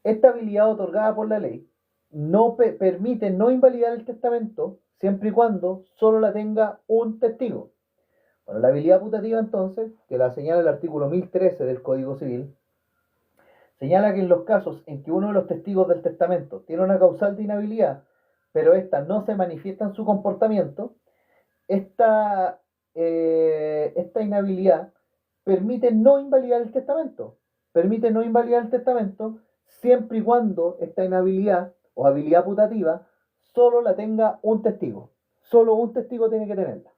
esta habilidad otorgada por la ley no permite no invalidar el testamento siempre y cuando solo la tenga un testigo. Bueno, la habilidad putativa entonces, que la señala el artículo 1013 del Código Civil, señala que en los casos en que uno de los testigos del testamento tiene una causal de inhabilidad, pero ésta no se manifiesta en su comportamiento, esta inhabilidad permite no invalidar el testamento. Permite no invalidar el testamento siempre y cuando esta inhabilidad o habilidad putativa solo la tenga un testigo. Solo un testigo tiene que tenerla.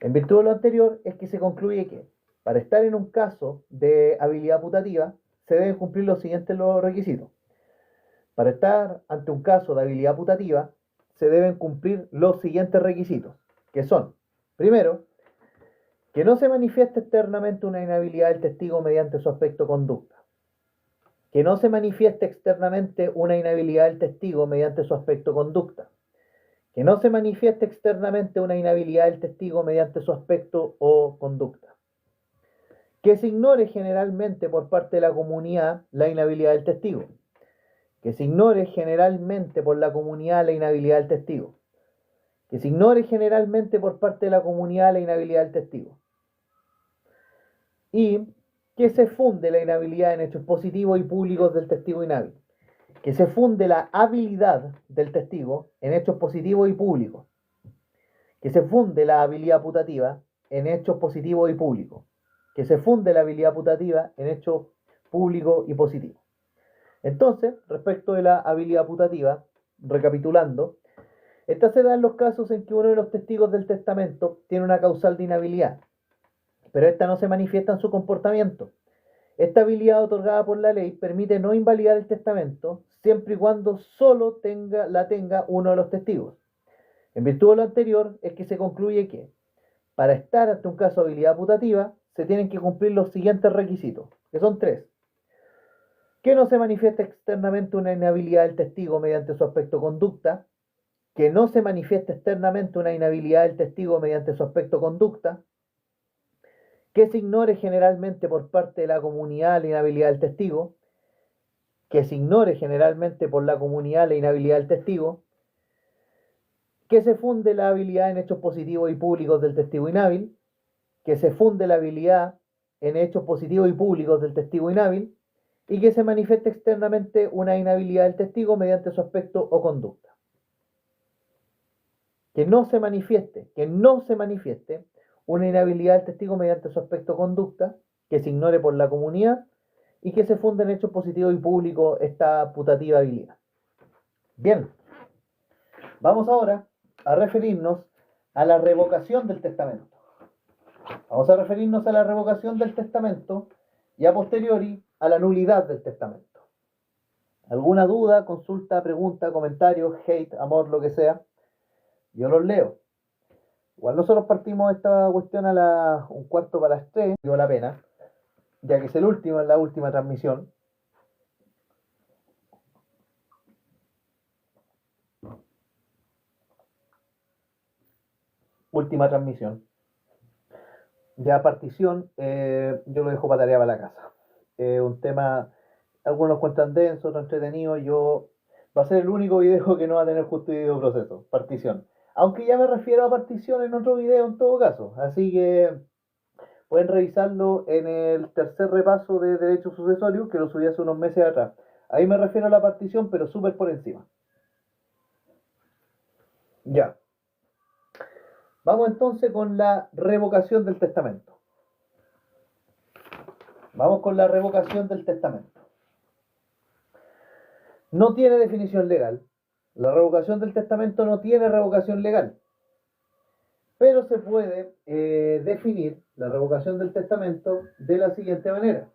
En virtud de lo anterior es que se concluye que para estar en un caso de habilidad putativa se deben cumplir los siguientes requisitos. Para estar ante un caso de habilidad putativa se deben cumplir los siguientes requisitos, que son, primero, que no se manifieste externamente una inhabilidad del testigo mediante su aspecto conducta. Que no se manifieste externamente una inhabilidad del testigo mediante su aspecto conducta. Que no se manifieste externamente una inhabilidad del testigo mediante su aspecto o conducta. Que se ignore generalmente por parte de la comunidad la inhabilidad del testigo. Que se ignore generalmente por la comunidad la inhabilidad del testigo. Que se ignore generalmente por parte de la comunidad la inhabilidad del testigo. Y que se funde la inhabilidad en hechos positivos y públicos del testigo inhábil. Que se funde la habilidad del testigo en hechos positivos y públicos. Que se funde la habilidad putativa en hechos positivos y públicos. Que se funde la habilidad putativa en hechos públicos y positivos. Entonces, respecto de la habilidad putativa, recapitulando, esta se da en los casos en que uno de los testigos del testamento tiene una causal de inhabilidad, pero esta no se manifiesta en su comportamiento. Esta habilidad otorgada por la ley permite no invalidar el testamento siempre y cuando solo la tenga uno de los testigos. En virtud de lo anterior es que se concluye que para estar ante un caso de habilidad putativa se tienen que cumplir los siguientes requisitos, que son 3. Que no se manifieste externamente una inhabilidad del testigo mediante su aspecto conducta. Que no se manifieste externamente una inhabilidad del testigo mediante su aspecto conducta. Que se ignore generalmente por parte de la comunidad la inhabilidad del testigo. Que se ignore generalmente por la comunidad la inhabilidad del testigo. Que se funde la habilidad en hechos positivos y públicos del testigo inhábil. Que se funde la habilidad en hechos positivos y públicos del testigo inhábil. Y que se manifieste externamente una inhabilidad del testigo mediante su aspecto o conducta. Que no se manifieste una inhabilidad del testigo mediante su aspecto o conducta, que se ignore por la comunidad y que se funde en hechos positivos y públicos esta putativa habilidad. Bien, vamos ahora a referirnos a la revocación del testamento. Vamos a referirnos a la revocación del testamento y a posteriori a la nulidad del testamento. ¿Alguna duda, consulta, pregunta, comentario, hate, amor, lo que sea? Yo los leo. Igual nosotros partimos esta cuestión a las 3:15, dio la pena, ya que es la última transmisión. Última transmisión. Ya partición, yo lo dejo para tarea para la casa. Un tema, algunos cuentan denso, otros entretenido. Va a ser el único video que no va a tener justo y debido proceso, partición. Aunque ya me refiero a partición en otro video en todo caso. Así que pueden revisarlo en el tercer repaso de derecho sucesorio, que lo subí hace unos meses atrás. Ahí me refiero a la partición, pero súper por encima. Ya. Vamos entonces con la revocación del testamento. Vamos con la revocación del testamento. No tiene definición legal. La revocación del testamento no tiene revocación legal. Pero se puede definir la revocación del testamento de la siguiente manera.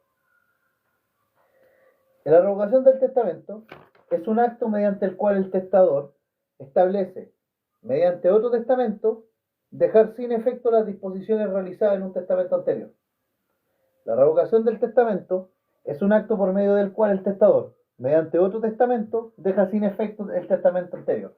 La revocación del testamento es un acto mediante el cual el testador establece, mediante otro testamento, dejar sin efecto las disposiciones realizadas en un testamento anterior. La revocación del testamento es un acto por medio del cual el testador, mediante otro testamento, deja sin efecto el testamento anterior.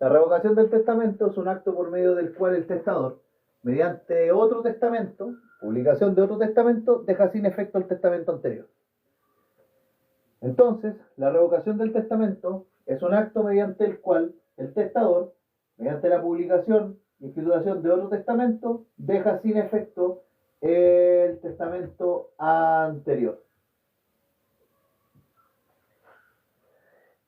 La revocación del testamento es un acto por medio del cual el testador, mediante otro testamento, publicación de otro testamento, deja sin efecto el testamento anterior. Entonces, la revocación del testamento es un acto mediante el cual el testador, mediante la publicación y escrituración de otro testamento, deja sin efecto el testamento anterior.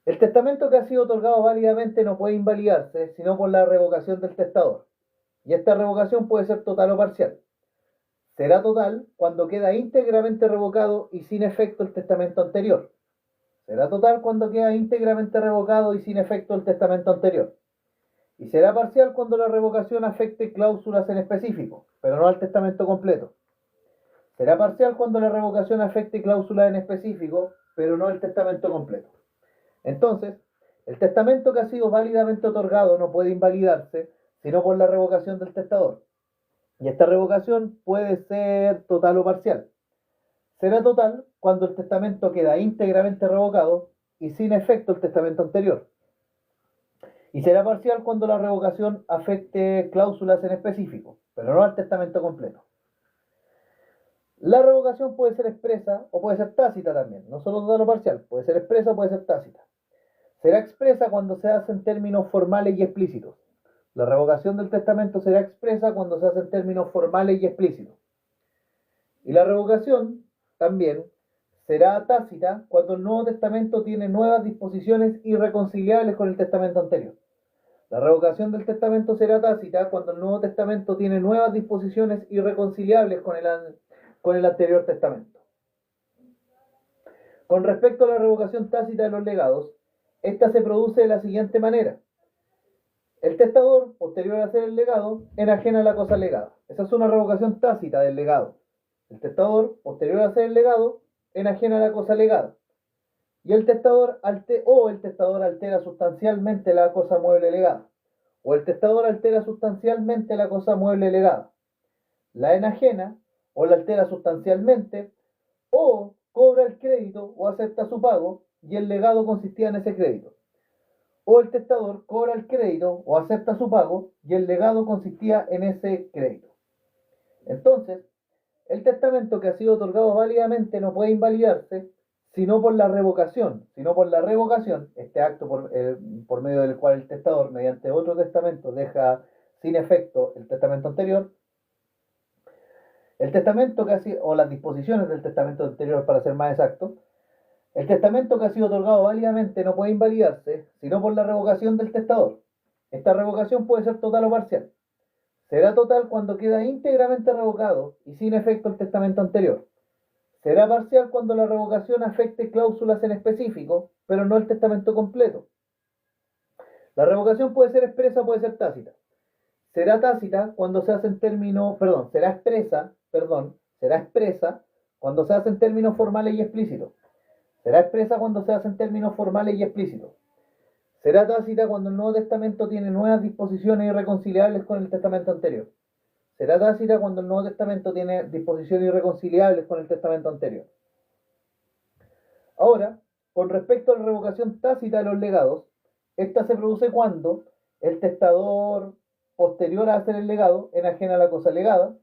El testamento que ha sido otorgado válidamente no puede invalidarse sino por la revocación del testador, y esta revocación puede ser total o parcial. Será total cuando queda íntegramente revocado y sin efecto el testamento anterior. Será total cuando queda íntegramente revocado y sin efecto el testamento anterior. Y será parcial cuando la revocación afecte cláusulas en específico, pero no al testamento completo. Será parcial cuando la revocación afecte cláusulas en específico, pero no el testamento completo. Entonces, el testamento que ha sido válidamente otorgado no puede invalidarse sino por la revocación del testador. Y esta revocación puede ser total o parcial. Será total cuando el testamento queda íntegramente revocado y sin efecto el testamento anterior. Y será parcial cuando la revocación afecte cláusulas en específico, pero no al testamento completo. La revocación puede ser expresa o puede ser tácita también, no solo total o parcial, puede ser expresa o puede ser tácita. Será expresa cuando se hace en términos formales y explícitos. La revocación del testamento será expresa cuando se hace en términos formales y explícitos. Y la revocación también será tácita cuando el Nuevo Testamento tiene nuevas disposiciones irreconciliables con el testamento anterior. La revocación del testamento será tácita cuando el Nuevo Testamento tiene nuevas disposiciones irreconciliables con el anterior testamento. Con respecto a la revocación tácita de los legados, esta se produce de la siguiente manera. El testador, posterior a hacer el legado, enajena la cosa legada. Esa es una revocación tácita del legado. El testador, posterior a hacer el legado, enajena la cosa legada. Y el testador altera sustancialmente la cosa mueble legada. O el testador altera sustancialmente la cosa mueble legada. La enajena o la altera sustancialmente, o cobra el crédito o acepta su pago, y el legado consistía en ese crédito. O el testador cobra el crédito o acepta su pago, y el legado consistía en ese crédito. Entonces, el testamento que ha sido otorgado válidamente no puede invalidarse sino por la revocación, este acto por medio del cual el testador, mediante otro testamento, deja sin efecto el testamento anterior. El testamento que ha sido, o las disposiciones del testamento anterior, para ser más exacto, el testamento que ha sido otorgado válidamente no puede invalidarse sino por la revocación del testador. Esta revocación puede ser total o parcial. Será total cuando queda íntegramente revocado y sin efecto el testamento anterior. Será parcial cuando la revocación afecte cláusulas en específico, pero no el testamento completo. La revocación puede ser expresa o puede ser tácita. Será tácita cuando se hace en términos, será expresa cuando se hace en términos formales y explícitos. Será expresa cuando se hace en términos formales y explícitos. Será tácita cuando el Nuevo Testamento tiene nuevas disposiciones irreconciliables con el testamento anterior. Será tácita cuando el Nuevo Testamento tiene disposiciones irreconciliables con el testamento anterior. Ahora, con respecto a la revocación tácita de los legados, esta se produce cuando el testador, posterior a hacer el legado, enajena la cosa legada.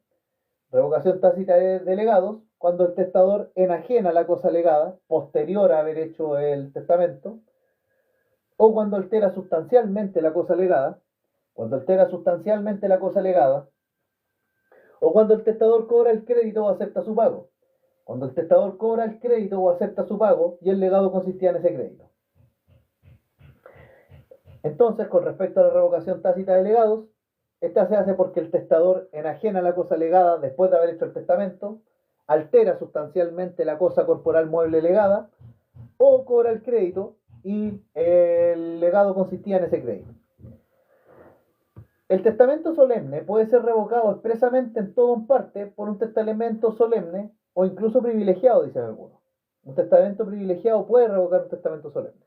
Revocación tácita de legados, cuando el testador enajena la cosa legada, posterior a haber hecho el testamento, o cuando altera sustancialmente la cosa legada, o cuando el testador cobra el crédito o acepta su pago. Cuando el testador cobra el crédito o acepta su pago y el legado consistía en ese crédito. Entonces, con respecto a la revocación tácita de legados, esta se hace porque el testador enajena la cosa legada después de haber hecho el testamento, altera sustancialmente la cosa corporal mueble legada, o cobra el crédito y el legado consistía en ese crédito. El testamento solemne puede ser revocado expresamente en todo o en parte por un testamento solemne o incluso privilegiado, dicen algunos. Un testamento privilegiado puede revocar un testamento solemne.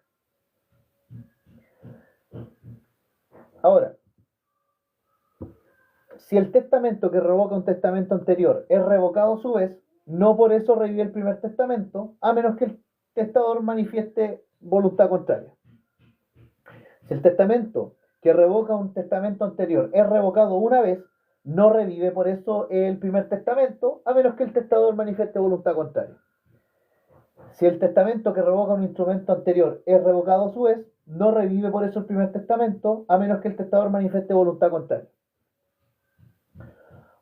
Ahora, si el testamento que revoca un testamento anterior es revocado a su vez, no por eso revive el primer testamento, a menos que el testador manifieste voluntad contraria. Si el testamento que revoca un testamento anterior es revocado una vez, no revive por eso el primer testamento, a menos que el testador manifieste voluntad contraria. Si el testamento que revoca un instrumento anterior es revocado a su vez, no revive por eso el primer testamento, a menos que el testador manifieste voluntad contraria.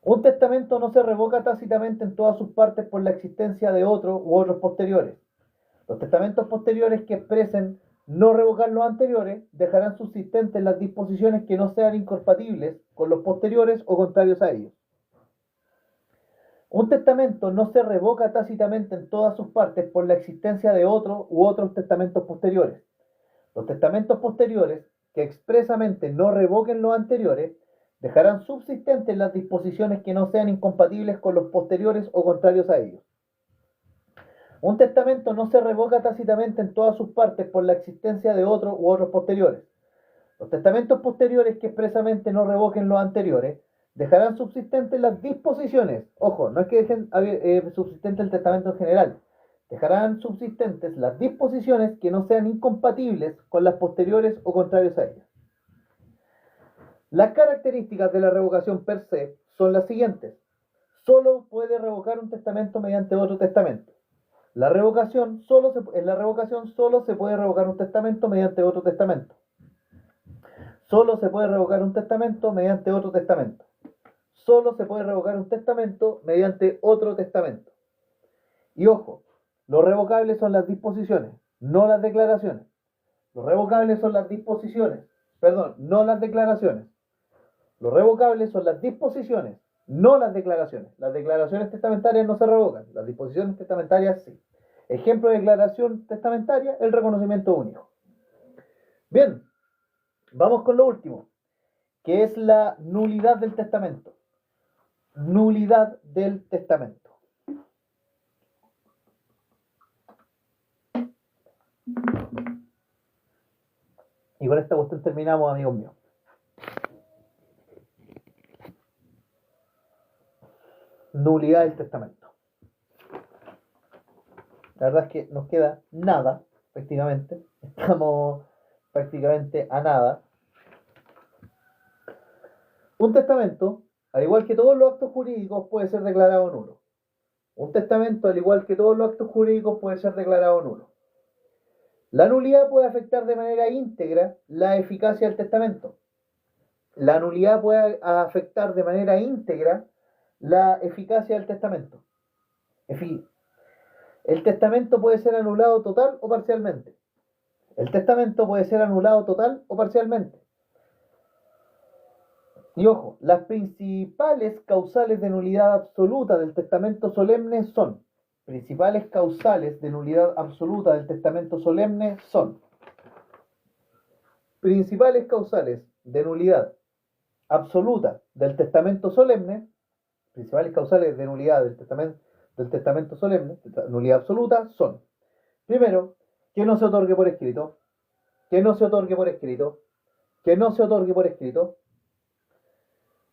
Un testamento no se revoca tácitamente en todas sus partes por la existencia de otro u otros posteriores. Los testamentos posteriores que expresen no revocar los anteriores, dejarán subsistentes las disposiciones que no sean incompatibles con los posteriores o contrarios a ellos. Un testamento no se revoca tácitamente en todas sus partes por la existencia de otro u otros testamentos posteriores. Los testamentos posteriores, que expresamente no revoquen los anteriores, dejarán subsistentes las disposiciones que no sean incompatibles con los posteriores o contrarios a ellos. Un testamento no se revoca tácitamente en todas sus partes por la existencia de otro u otros posteriores. Los testamentos posteriores que expresamente no revoquen los anteriores dejarán subsistentes las disposiciones. Ojo, no es que dejen subsistente el testamento en general. Dejarán subsistentes las disposiciones que no sean incompatibles con las posteriores o contrarios a ellas. Las características de la revocación per se son las siguientes. Solo puede revocar un testamento mediante otro testamento. En la revocación solo se puede revocar un testamento mediante otro testamento. Solo se puede revocar un testamento mediante otro testamento. Solo se puede revocar un testamento mediante otro testamento. Y ojo, lo revocable son las disposiciones, no las declaraciones. Lo revocable son las disposiciones, no las declaraciones. Lo revocable son las disposiciones, no las declaraciones. Las declaraciones testamentarias no se revocan, las disposiciones testamentarias sí. Ejemplo de declaración testamentaria, el reconocimiento único. Bien, vamos con lo último, que es la nulidad del testamento. Nulidad del testamento. Y con esta cuestión terminamos, amigos míos. Nulidad del testamento. La verdad es que nos queda nada, prácticamente. Estamos prácticamente a nada. Un testamento, al igual que todos los actos jurídicos, puede ser declarado nulo. Un testamento, al igual que todos los actos jurídicos, puede ser declarado nulo. La nulidad puede afectar de manera íntegra la eficacia del testamento. La nulidad puede afectar de manera íntegra la eficacia del testamento. En fin, el testamento puede ser anulado total o parcialmente. El testamento puede ser anulado total o parcialmente. Y ojo, las principales causales de nulidad absoluta del testamento solemne son principales causales de nulidad absoluta del testamento solemne son principales causales de nulidad absoluta del testamento solemne, principales causales de nulidad del testamento solemne, nulidad absoluta, son, primero, que no se otorgue por escrito, que no se otorgue por escrito, que no se otorgue por escrito,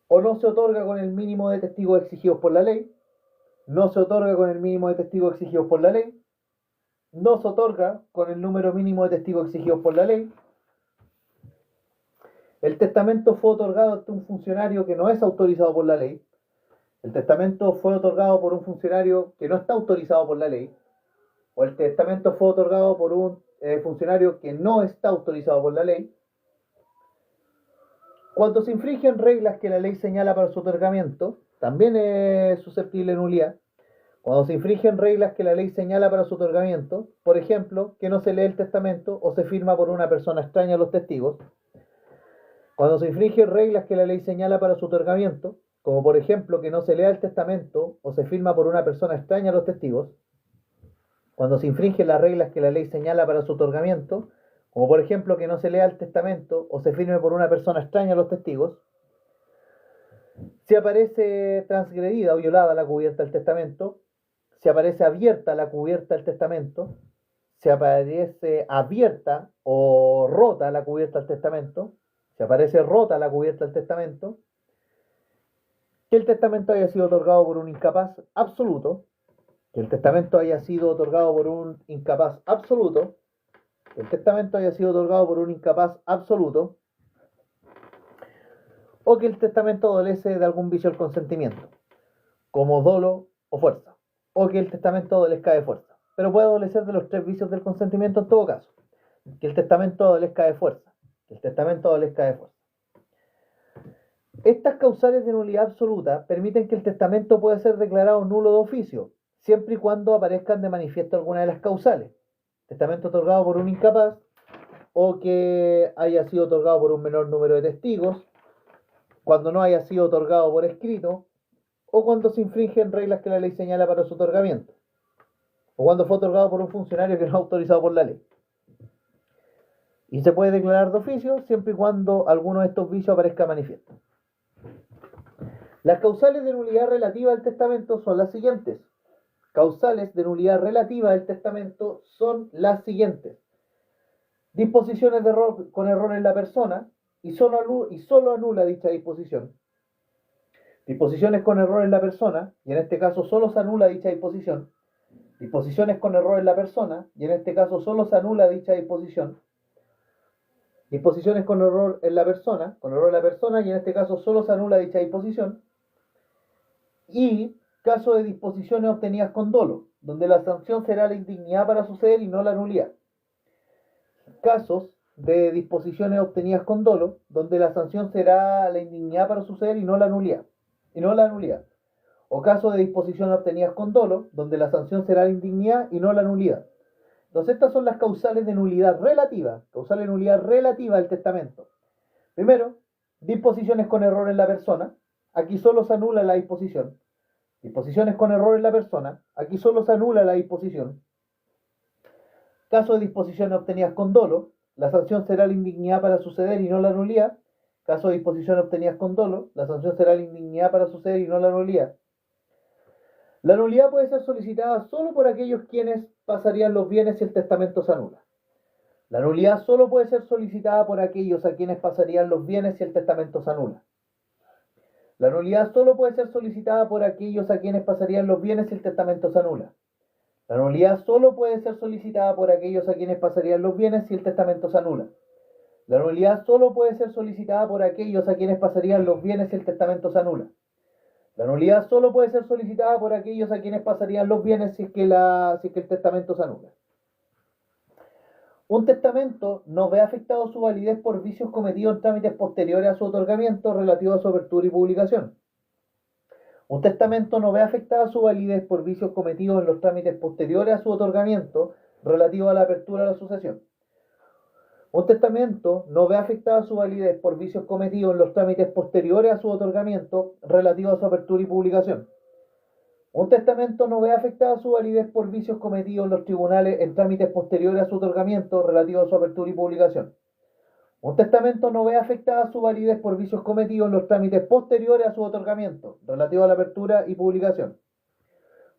o no se otorga con el mínimo de testigos exigidos por la ley, no se otorga con el mínimo de testigos exigidos por la ley, no se otorga con el número mínimo de testigos exigidos por la ley, el testamento fue otorgado ante un funcionario que no es autorizado por la ley, el testamento fue otorgado por un funcionario que no está autorizado por la ley, o el testamento fue otorgado por un funcionario que no está autorizado por la ley. Cuando se infringen reglas que la ley señala para su otorgamiento, también es susceptible de nulidad. Cuando se infringen reglas que la ley señala para su otorgamiento, por ejemplo, que no se lee el testamento o se firma por una persona extraña a los testigos. Cuando se infringen reglas que la ley señala para su otorgamiento, como por ejemplo que no se lea el testamento o se firma por una persona extraña a los testigos. Cuando se infringen las reglas que la ley señala para su otorgamiento, como por ejemplo que no se lea el testamento o se firme por una persona extraña a los testigos. Si aparece transgredida o violada la cubierta del testamento, si aparece abierta la cubierta del testamento, si aparece abierta o rota la cubierta del testamento, si aparece rota la cubierta del testamento, que el testamento haya sido otorgado por un incapaz absoluto, que el testamento haya sido otorgado por un incapaz absoluto, que el testamento haya sido otorgado por un incapaz absoluto, o que el testamento adolece de algún vicio al consentimiento, como dolo o fuerza, o que el testamento adolezca de fuerza, pero puede adolecer de los tres vicios del consentimiento en todo caso, que el testamento adolezca de fuerza, que el testamento adolezca de fuerza. Estas causales de nulidad absoluta permiten que el testamento pueda ser declarado nulo de oficio, siempre y cuando aparezcan de manifiesto alguna de las causales. Testamento otorgado por un incapaz, o que haya sido otorgado por un menor número de testigos, cuando no haya sido otorgado por escrito, o cuando se infringen reglas que la ley señala para su otorgamiento, o cuando fue otorgado por un funcionario que no es autorizado por la ley. Y se puede declarar de oficio siempre y cuando alguno de estos vicios aparezca manifiesto. Las causales de nulidad relativa al testamento son las siguientes. Causales de nulidad relativa del testamento son las siguientes. Disposiciones de error con error en la persona y solo anula dicha disposición. Disposiciones con error en la persona, y en este caso solo se anula dicha disposición. Disposiciones con error en la persona, y en este caso solo se anula dicha disposición. Disposiciones con error en la persona, y en este caso solo se anula dicha disposición. Y caso de disposiciones obtenidas con dolo, donde la sanción será la indignidad para suceder y no la nulidad. Casos de disposiciones obtenidas con dolo, donde la sanción será la indignidad para suceder y no la nulidad. O casos de disposiciones obtenidas con dolo, donde la sanción será la indignidad y no la nulidad. Entonces estas son las causales de nulidad relativa, del testamento. Primero, disposiciones con error en la persona, aquí solo se anula la disposición. Disposiciones con error en la persona, aquí solo se anula la disposición. Caso de disposiciones obtenidas con dolo, la sanción será la indignidad para suceder y no la nulidad. Caso de disposiciones obtenidas con dolo, la sanción será la indignidad para suceder y no la nulidad. La nulidad puede ser solicitada solo por aquellos quienes pasarían los bienes si el testamento se anula. La nulidad solo puede ser solicitada por aquellos a quienes pasarían los bienes si el testamento se anula. La nulidad solo puede ser solicitada por aquellos a quienes pasarían los bienes si el testamento se anula. La nulidad solo puede ser solicitada por aquellos a quienes pasarían los bienes si el testamento se anula. La nulidad solo puede ser solicitada por aquellos a quienes pasarían los bienes si el testamento se anula. La nulidad solo puede ser solicitada por aquellos a quienes pasarían los bienes si es que el testamento se anula. Un testamento no ve afectado su validez por vicios cometidos en trámites posteriores a su otorgamiento relativo a su apertura y publicación. Un testamento no ve afectada su validez por vicios cometidos en los trámites posteriores a su otorgamiento relativo a la apertura de la sucesión. Un testamento no ve afectada su validez por vicios cometidos en los trámites posteriores a su otorgamiento relativo a su apertura y publicación. Un testamento no ve afectada su validez por vicios cometidos en los tribunales en trámites posteriores a su otorgamiento relativo a su apertura y publicación. Un testamento no ve afectada su validez por vicios cometidos en los trámites posteriores a su otorgamiento relativo a la apertura y publicación.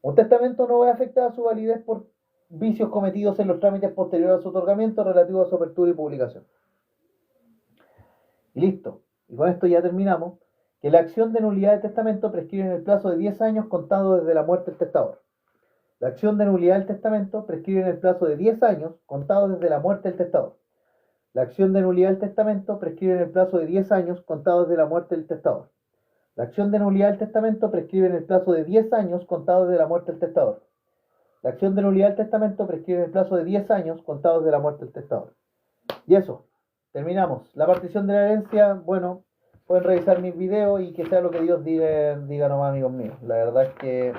Un testamento no ve afectada su validez por vicios cometidos en los trámites posteriores a su otorgamiento relativo a su apertura y publicación. Y listo. Y con esto ya terminamos. Que la acción de nulidad del testamento prescribe en el plazo de 10 años contado desde la muerte del testador. La acción de nulidad del testamento prescribe en el plazo de 10 años contado desde la muerte del testador. La acción de nulidad del testamento prescribe en el plazo de 10 años contado desde la muerte del testador. La acción de nulidad del testamento prescribe en el plazo de 10 años contado desde la muerte del testador. La acción de nulidad del testamento prescribe en el plazo de 10 años contados de la muerte del testador. Y eso, terminamos. La partición de la herencia, bueno, pueden revisar mis videos y que sea lo que Dios diga nomás, amigos míos. La verdad es que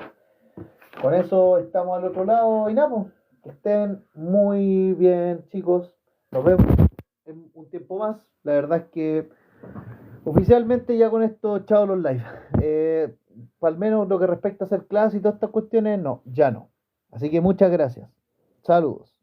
con eso estamos al otro lado y nada, pues, que estén muy bien, chicos. Nos vemos en un tiempo más. La verdad es que oficialmente ya con esto, chao los live. Al menos lo que respecta a hacer clases y todas estas cuestiones, no, ya no. Así que muchas gracias. Saludos.